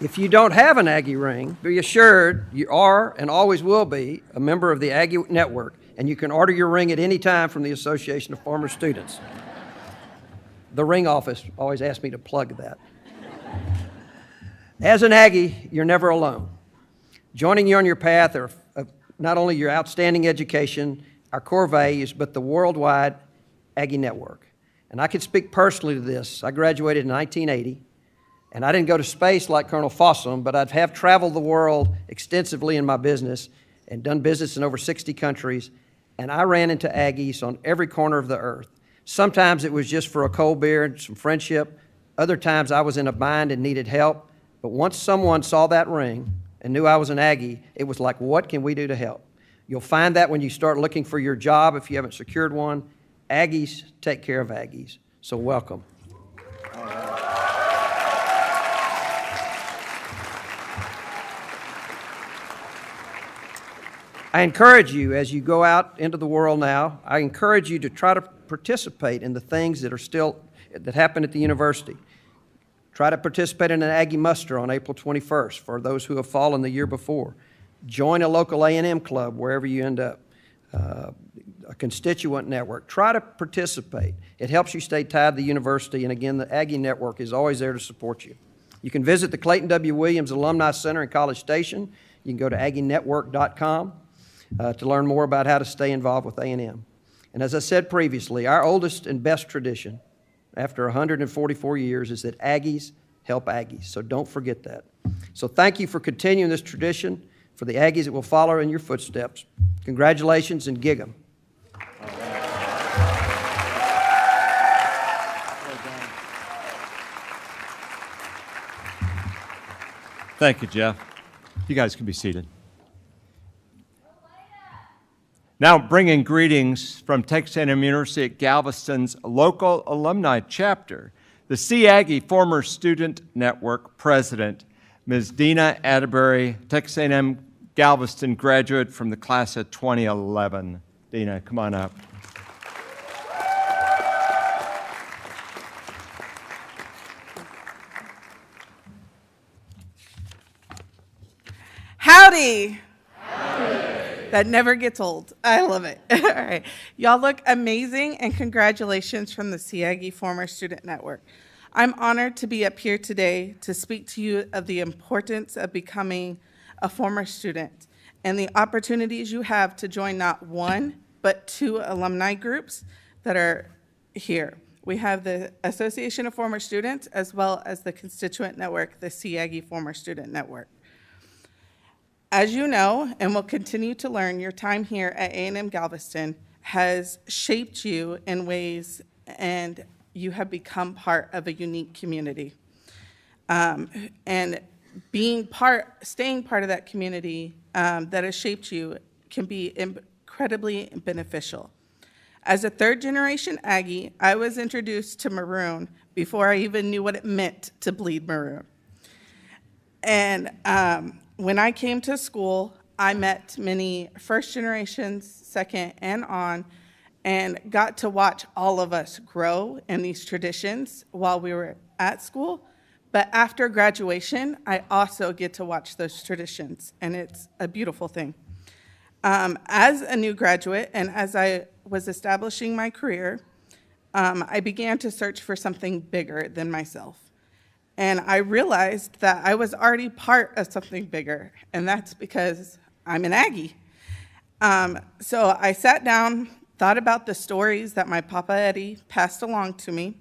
If you don't have an Aggie ring, be assured you are and always will be a member of the Aggie Network, and you can order your ring at any time from the Association of Former Students. The ring office always asks me to plug that. As an Aggie, you're never alone. Joining you on your path are not only your outstanding education, our core values, but the worldwide Aggie Network. And I can speak personally to this. I graduated in 1980. And I didn't go to space like Colonel Fossum, but I have traveled the world extensively in my business and done business in over 60 countries, and I ran into Aggies on every corner of the earth. Sometimes it was just for a cold beer and some friendship. Other times I was in a bind and needed help. But once someone saw that ring and knew I was an Aggie, it was like, what can we do to help? You'll find that when you start looking for your job if you haven't secured one. Aggies take care of Aggies. So welcome. I encourage you, as you go out into the world now, I encourage you to try to participate in the things that happen at the university. Try to participate in an Aggie muster on April 21st for those who have fallen the year before. Join a local A&M club wherever you end up, a constituent network. Try to participate. It helps you stay tied to the university, and again, the Aggie Network is always there to support you. You can visit the Clayton W. Williams Alumni Center in College Station. You can go to aggienetwork.com. To learn more about how to stay involved with A&M. And as I said previously, our oldest and best tradition after 144 years is that Aggies help Aggies. So don't forget that. So thank you for continuing this tradition. For the Aggies that will follow in your footsteps, congratulations and gig 'em. Thank you, Jeff. You guys can be seated. Now, bringing greetings from Texas A&M University at Galveston's local alumni chapter, the Sea Aggie former student network president, Ms. Dina Atterbury, Texas A&M Galveston graduate from the class of 2011. Dina, come on up. Howdy. That never gets old. I love it. All right. Y'all look amazing, and congratulations from the Sea Aggie Former Student Network. I'm honored to be up here today to speak to you of the importance of becoming a former student and the opportunities you have to join not one, but two alumni groups that are here. We have the Association of Former Students as well as the constituent network, the Sea Aggie Former Student Network. As you know, and will continue to learn, your time here at A&M Galveston has shaped you in ways, and you have become part of a unique community. And staying part of that community that has shaped you can be incredibly beneficial. As a third-generation Aggie, I was introduced to maroon before I even knew what it meant to bleed maroon. And when I came to school, I met many first generations, second and on, and got to watch all of us grow in these traditions while we were at school. But after graduation, I also get to watch those traditions, and it's a beautiful thing. As a new graduate and as I was establishing my career, I began to search for something bigger than myself. And I realized that I was already part of something bigger, and that's because I'm an Aggie. So I sat down, thought about the stories that my Papa Eddie passed along to me,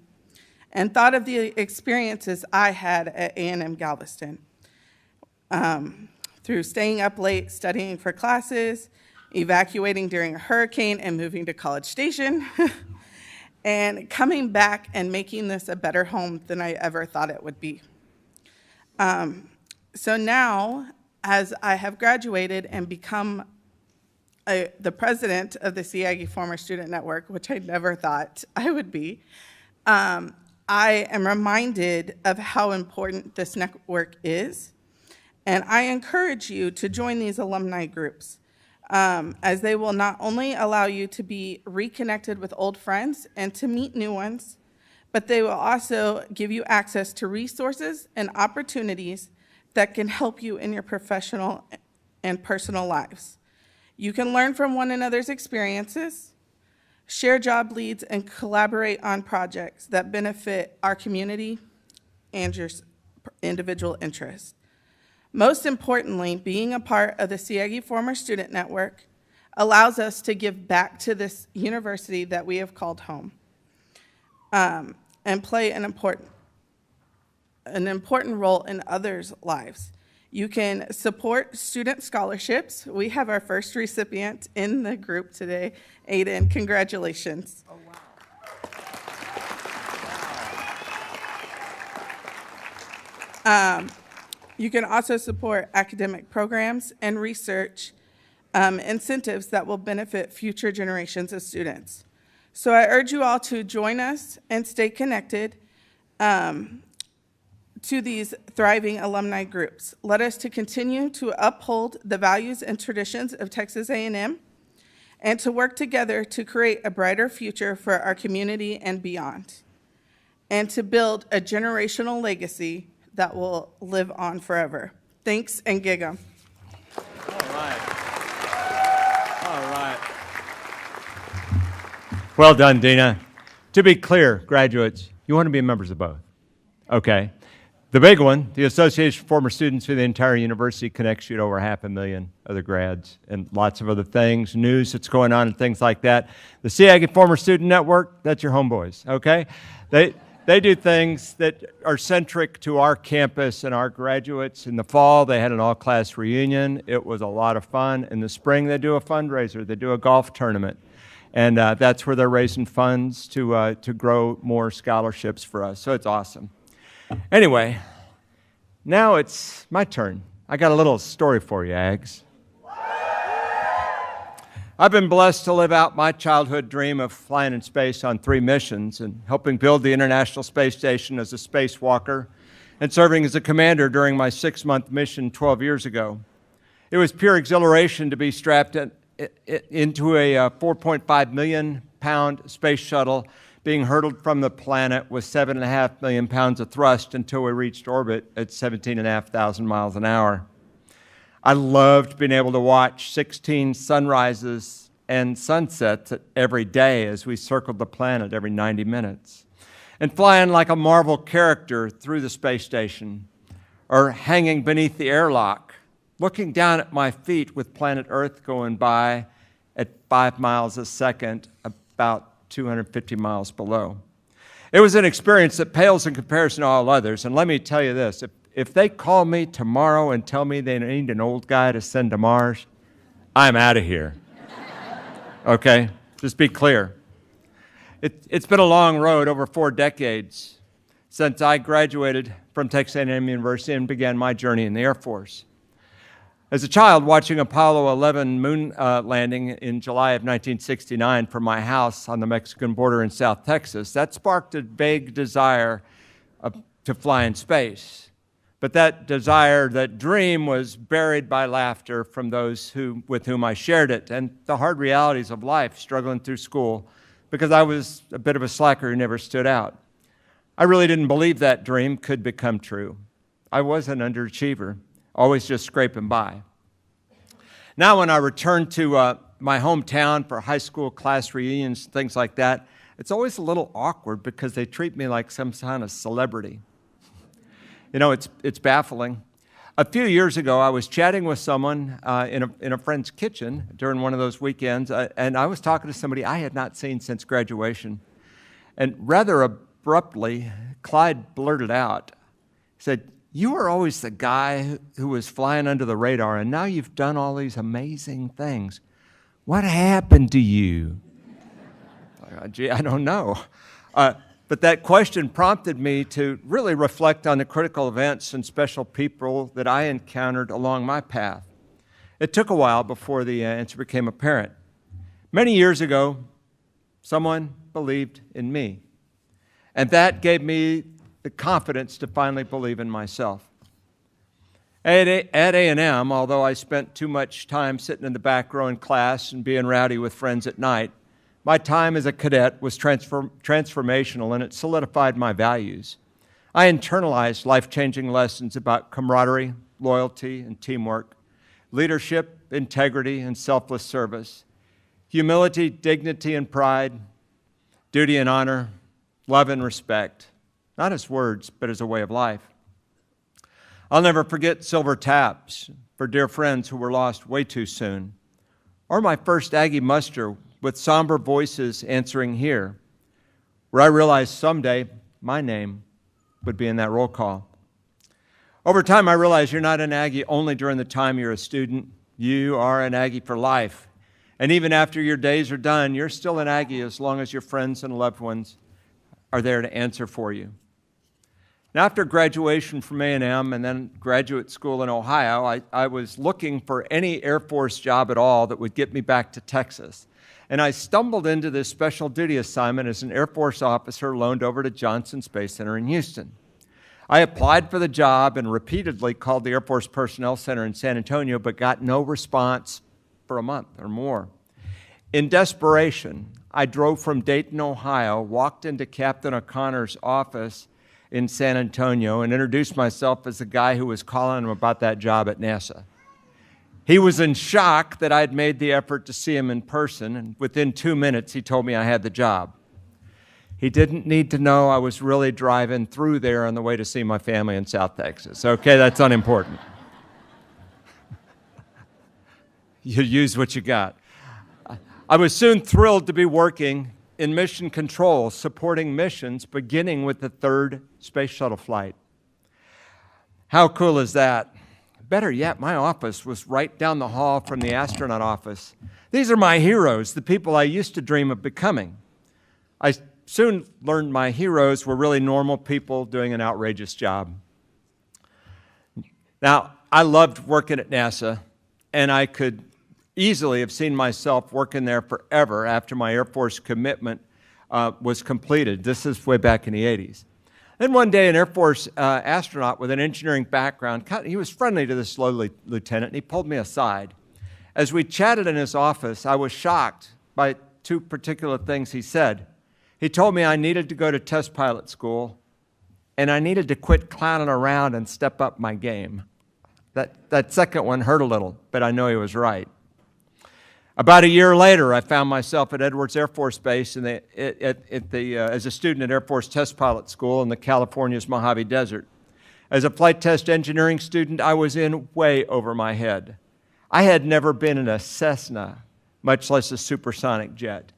and thought of the experiences I had at A&M Galveston. Through staying up late studying for classes, evacuating during a hurricane and moving to College Station, and coming back and making this a better home than I ever thought it would be. So now, as I have graduated and become the president of the Sea Aggie Former Student Network, which I never thought I would be, I am reminded of how important this network is, and I encourage you to join these alumni groups. As they will not only allow you to be reconnected with old friends and to meet new ones, but they will also give you access to resources and opportunities that can help you in your professional and personal lives. You can learn from one another's experiences, share job leads, and collaborate on projects that benefit our community and your individual interests. Most importantly, being a part of the Sea Aggie Former Student Network allows us to give back to this university that we have called home, and play an important role in others' lives. You can support student scholarships. We have our first recipient in the group today. Aiden, congratulations. Oh, wow. You can also support academic programs and research incentives that will benefit future generations of students. So I urge you all to join us and stay connected to these thriving alumni groups. Let us to continue to uphold the values and traditions of Texas A&M and to work together to create a brighter future for our community and beyond, and to build a generational legacy that will live on forever. Thanks, and gig 'em. All right. All right. Well done, Dina. To be clear, graduates, you want to be members of both. Okay. The big one, the Association of Former Students for the entire university, connects you to over 500,000 other grads and lots of other things, news that's going on and things like that. The Sea Aggie Former Student Network, that's your homeboys, okay? They do things that are centric to our campus and our graduates. In the fall, they had an all-class reunion. It was a lot of fun. In the spring, they do a fundraiser. They do a golf tournament. And that's where they're raising funds to grow more scholarships for us. So it's awesome. Anyway, Now it's my turn. I got a little story for you, Ags. I've been blessed to live out my childhood dream of flying in space on 3 missions and helping build the International Space Station as a spacewalker and serving as a commander during my 6-month mission 12 years ago. It was pure exhilaration to be strapped into a 4.5 million pound space shuttle being hurtled from the planet with 7.5 million pounds of thrust until we reached orbit at 17,500 miles an hour. I loved being able to watch 16 sunrises and sunsets every day as we circled the planet every 90 minutes, and flying like a Marvel character through the space station, or hanging beneath the airlock, looking down at my feet with planet Earth going by at 5 miles a second, about 250 miles below. It was an experience that pales in comparison to all others, and let me tell you this, if they call me tomorrow and tell me they need an old guy to send to Mars, I'm out of here. Okay? Just be clear. It's been a long road, over 4 decades, since I graduated from Texas A&M University and began my journey in the Air Force. As a child, watching Apollo 11 moon landing in July of 1969 from my house on the Mexican border in South Texas, that sparked a vague desire to fly in space. But that desire, that dream, was buried by laughter from those with whom I shared it, and the hard realities of life, struggling through school, because I was a bit of a slacker who never stood out. I really didn't believe that dream could become true. I was an underachiever, always just scraping by. Now when I return to my hometown for high school class reunions, things like that, it's always a little awkward because they treat me like some kind of celebrity. You know, it's baffling. A few years ago, I was chatting with someone in a friend's kitchen during one of those weekends, and I was talking to somebody I had not seen since graduation. And rather abruptly, Clyde blurted out, he said, "You were always the guy who was flying under the radar, and now you've done all these amazing things. What happened to you?" Gee, I don't know. But that question prompted me to really reflect on the critical events and special people that I encountered along my path. It took a while before the answer became apparent. Many years ago, someone believed in me, and that gave me the confidence to finally believe in myself. At A&M, although I spent too much time sitting in the back row in class and being rowdy with friends at night, my time as a cadet was transformational, and it solidified my values. I internalized life-changing lessons about camaraderie, loyalty, and teamwork, leadership, integrity, and selfless service, humility, dignity, and pride, duty and honor, love and respect, not as words, but as a way of life. I'll never forget silver taps for dear friends who were lost way too soon, or my first Aggie muster with somber voices answering here, where I realized someday my name would be in that roll call. Over time, I realized you're not an Aggie only during the time you're a student. You are an Aggie for life. And even after your days are done, you're still an Aggie as long as your friends and loved ones are there to answer for you. Now, after graduation from A&M and then graduate school in Ohio, I was looking for any Air Force job at all that would get me back to Texas. And I stumbled into this special duty assignment as an Air Force officer loaned over to Johnson Space Center in Houston. I applied for the job and repeatedly called the Air Force Personnel Center in San Antonio, but got no response for a month or more. In desperation, I drove from Dayton, Ohio, walked into Captain O'Connor's office in San Antonio, and introduced myself as the guy who was calling him about that job at NASA. He was in shock that I'd made the effort to see him in person, and within 2 minutes, he told me I had the job. He didn't need to know I was really driving through there on the way to see my family in South Texas. Okay, that's unimportant. You use what you got. I was soon thrilled to be working in mission control, supporting missions beginning with the 3rd space shuttle flight. How cool is that? Better yet, my office was right down the hall from the astronaut office. These are my heroes, the people I used to dream of becoming. I soon learned my heroes were really normal people doing an outrageous job. Now, I loved working at NASA, and I could easily have seen myself working there forever after my Air Force commitment was completed. This is way back in the 80s. Then one day, an Air Force astronaut with an engineering background, he was friendly to this lowly lieutenant, and he pulled me aside. As we chatted in his office, I was shocked by two particular things he said. He told me I needed to go to test pilot school, and I needed to quit clowning around and step up my game. That second one hurt a little, but I know he was right. About a year later, I found myself at Edwards Air Force Base as a student at Air Force Test Pilot School in the California's Mojave Desert. As a flight test engineering student, I was in way over my head. I had never been in a Cessna, much less a supersonic jet.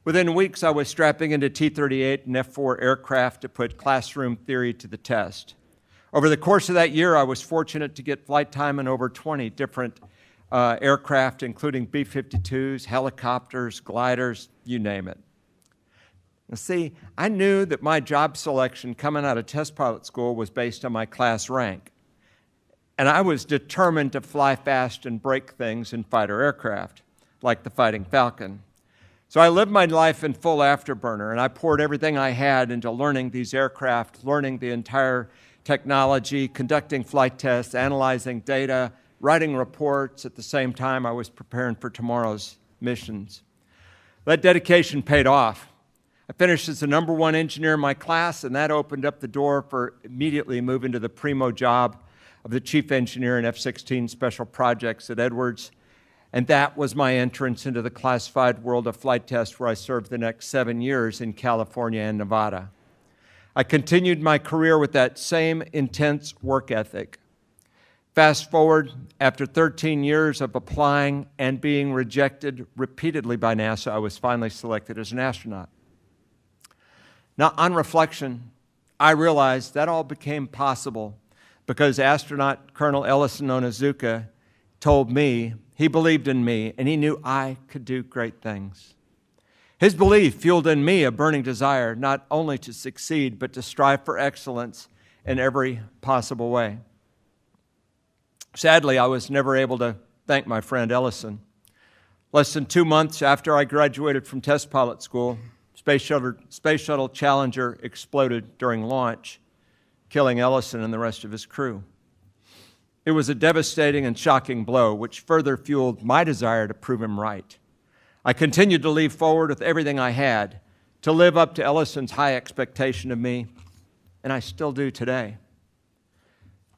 Within weeks, I was strapping into T-38 and F-4 aircraft to put classroom theory to the test. Over the course of that year, I was fortunate to get flight time in over 20 different aircraft, including B-52s, helicopters, gliders, you name it. Now, see, I knew that my job selection coming out of test pilot school was based on my class rank, and I was determined to fly fast and break things in fighter aircraft, like the Fighting Falcon. So I lived my life in full afterburner, and I poured everything I had into learning these aircraft, learning the entire technology, conducting flight tests, analyzing data, writing reports. At the same time, I was preparing for tomorrow's missions. That dedication paid off. I finished as the #1 engineer in my class, and that opened up the door for immediately moving to the primo job of the chief engineer in F-16 Special Projects at Edwards. And that was my entrance into the classified world of flight test, where I served the next 7 years in California and Nevada. I continued my career with that same intense work ethic. Fast forward, after 13 years of applying and being rejected repeatedly by NASA, I was finally selected as an astronaut. Now, on reflection, I realized that all became possible because astronaut Colonel Ellison Onizuka told me he believed in me and he knew I could do great things. His belief fueled in me a burning desire not only to succeed, but to strive for excellence in every possible way. Sadly, I was never able to thank my friend Ellison. Less than 2 months after I graduated from test pilot school, Space Shuttle Challenger exploded during launch, killing Ellison and the rest of his crew. It was a devastating and shocking blow, which further fueled my desire to prove him right. I continued to leap forward with everything I had to live up to Ellison's high expectation of me, and I still do today.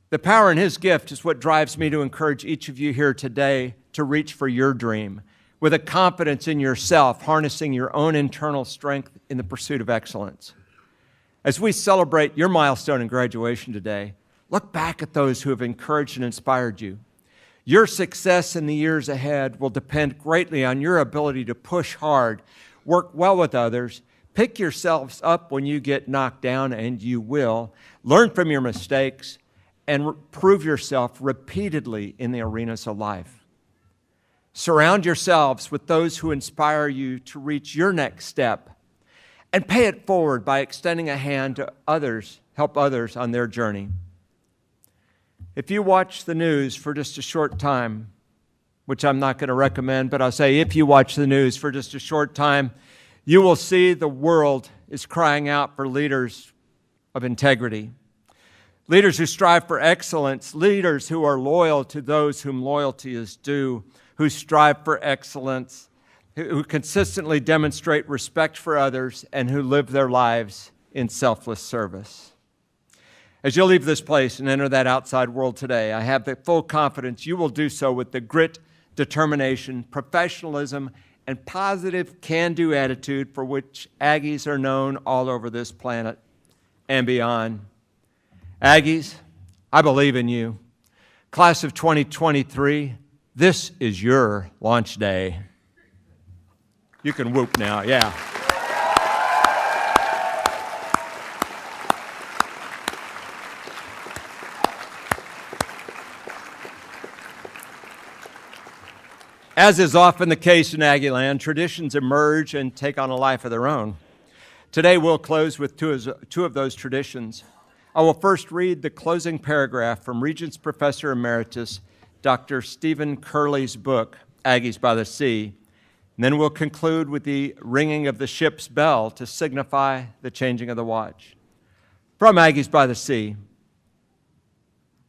The power in his gift is what drives me to encourage each of you here today to reach for your dream with a confidence in yourself, harnessing your own internal strength in the pursuit of excellence. As we celebrate your milestone in graduation today, look back at those who have encouraged and inspired you. Your success in the years ahead will depend greatly on your ability to push hard, work well with others, pick yourselves up when you get knocked down, and you will, learn from your mistakes, and prove yourself repeatedly in the arenas of life. Surround yourselves with those who inspire you to reach your next step, and pay it forward by extending a hand to others, help others on their journey. If you watch the news for just a short time, which I'm not going to recommend, but I'll say if you watch the news for just a short time, you will see the world is crying out for leaders of integrity. Leaders who strive for excellence, leaders who are loyal to those whom loyalty is due, who strive for excellence, who consistently demonstrate respect for others, and who live their lives in selfless service. As you leave this place and enter that outside world today, I have the full confidence you will do so with the grit, determination, professionalism, and positive can-do attitude for which Aggies are known all over this planet and beyond. Aggies, I believe in you. Class of 2023, this is your launch day. You can whoop now, yeah. As is often the case in Aggieland, traditions emerge and take on a life of their own. Today we'll close with two of those traditions. I will first read the closing paragraph from Regents Professor Emeritus Dr. Stephen Curley's book, Aggies by the Sea, and then we'll conclude with the ringing of the ship's bell to signify the changing of the watch. From Aggies by the Sea,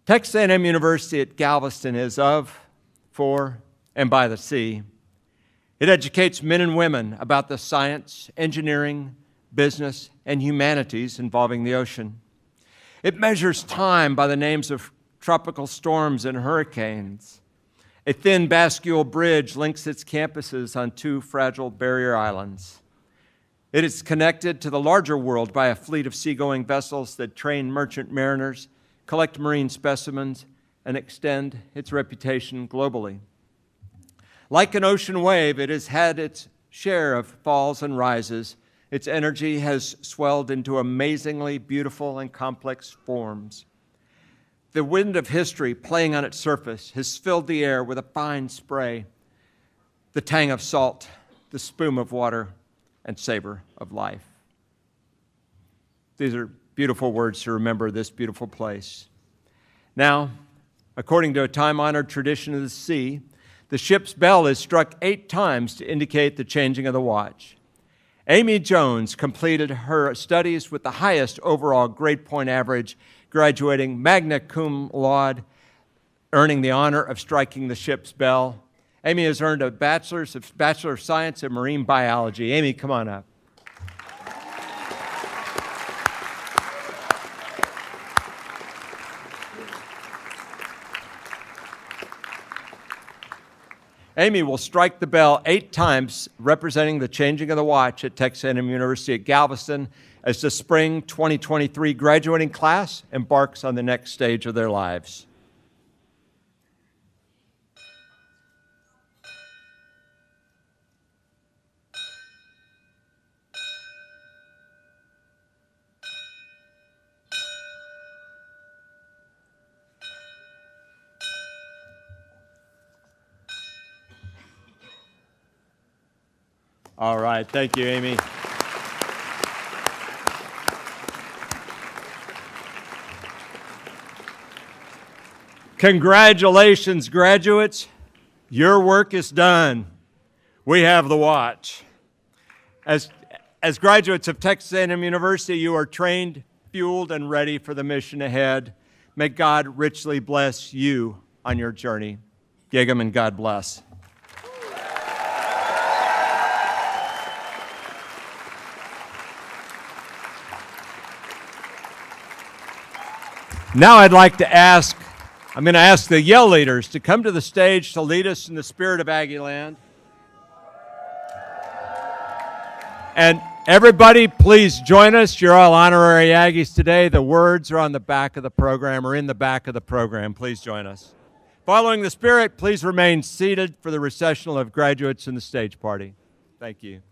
Texas A&M University at Galveston is of, for, and by the sea. It educates men and women about the science, engineering, business, and humanities involving the ocean. It measures time by the names of tropical storms and hurricanes. A thin bascule bridge links its campuses on 2 fragile barrier islands. It is connected to the larger world by a fleet of seagoing vessels that train merchant mariners, collect marine specimens, and extend its reputation globally. Like an ocean wave, it has had its share of falls and rises. Its energy has swelled into amazingly beautiful and complex forms. The wind of history playing on its surface has filled the air with a fine spray, the tang of salt, the spume of water, and savor of life. These are beautiful words to remember this beautiful place. Now, according to a time-honored tradition of the sea, the ship's bell is struck 8 times to indicate the changing of the watch. Amy Jones completed her studies with the highest overall grade point average, graduating magna cum laude, earning the honor of striking the ship's bell. Amy has earned a Bachelor of Science in Marine Biology. Amy, come on up. Amy will strike the bell 8 times, representing the changing of the watch at Texas A&M University at Galveston as the spring 2023 graduating class embarks on the next stage of their lives. All right, thank you, Amy. Congratulations, graduates. Your work is done. We have the watch. As graduates of Texas A&M University, you are trained, fueled, and ready for the mission ahead. May God richly bless you on your journey. Gig 'em and God bless. Now I'm going to ask the Yell leaders to come to the stage to lead us in the spirit of Aggie Land. And everybody, please join us. You're all honorary Aggies today. The words are on the back of the program, or in the back of the program. Please join us. Following the spirit, please remain seated for the recessional of graduates in the stage party. Thank you.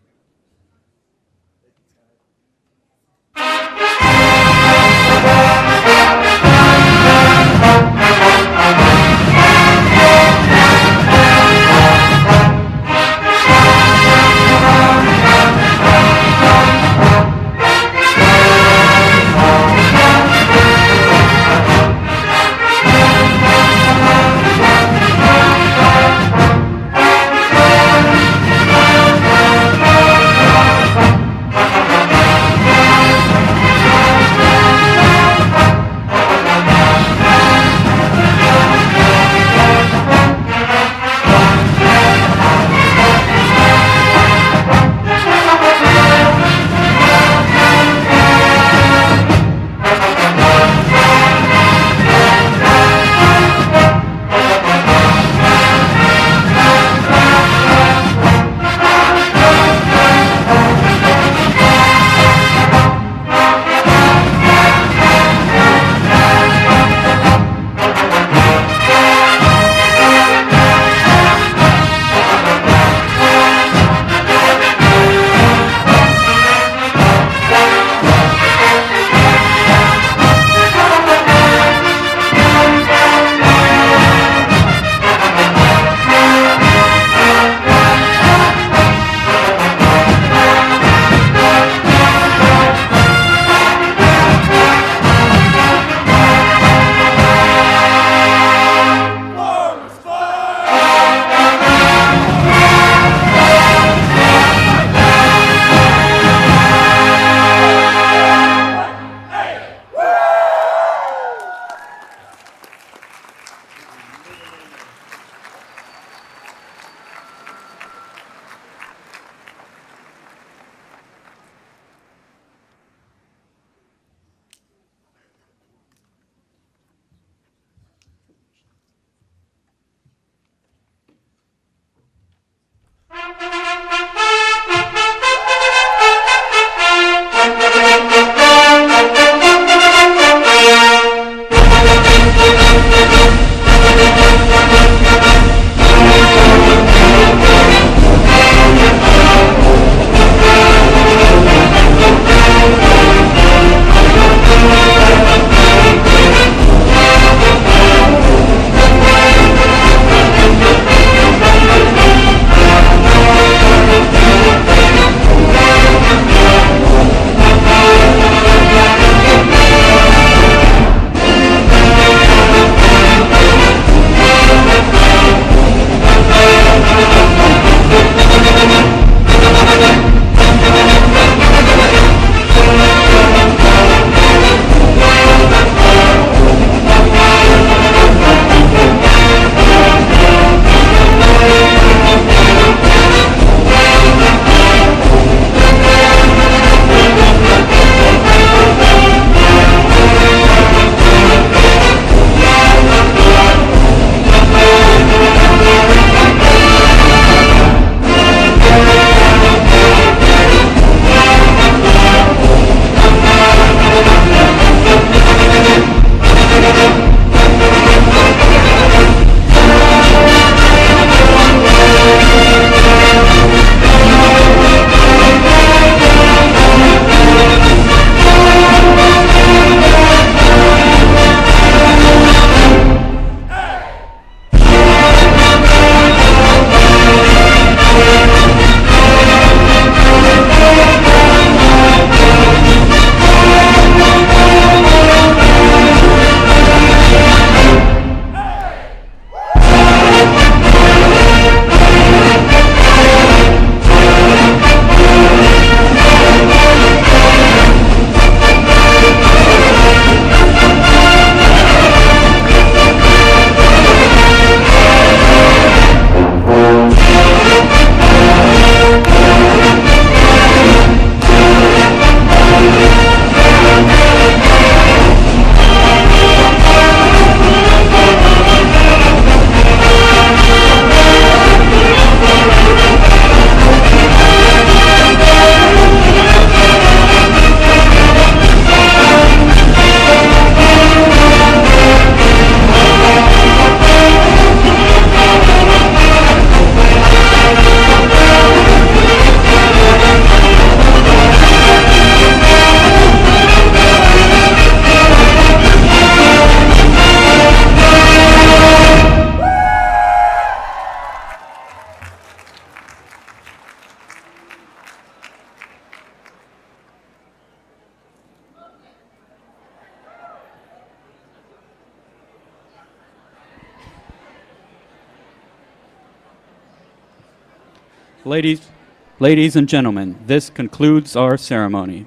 Ladies and gentlemen, this concludes our ceremony.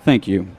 Thank you.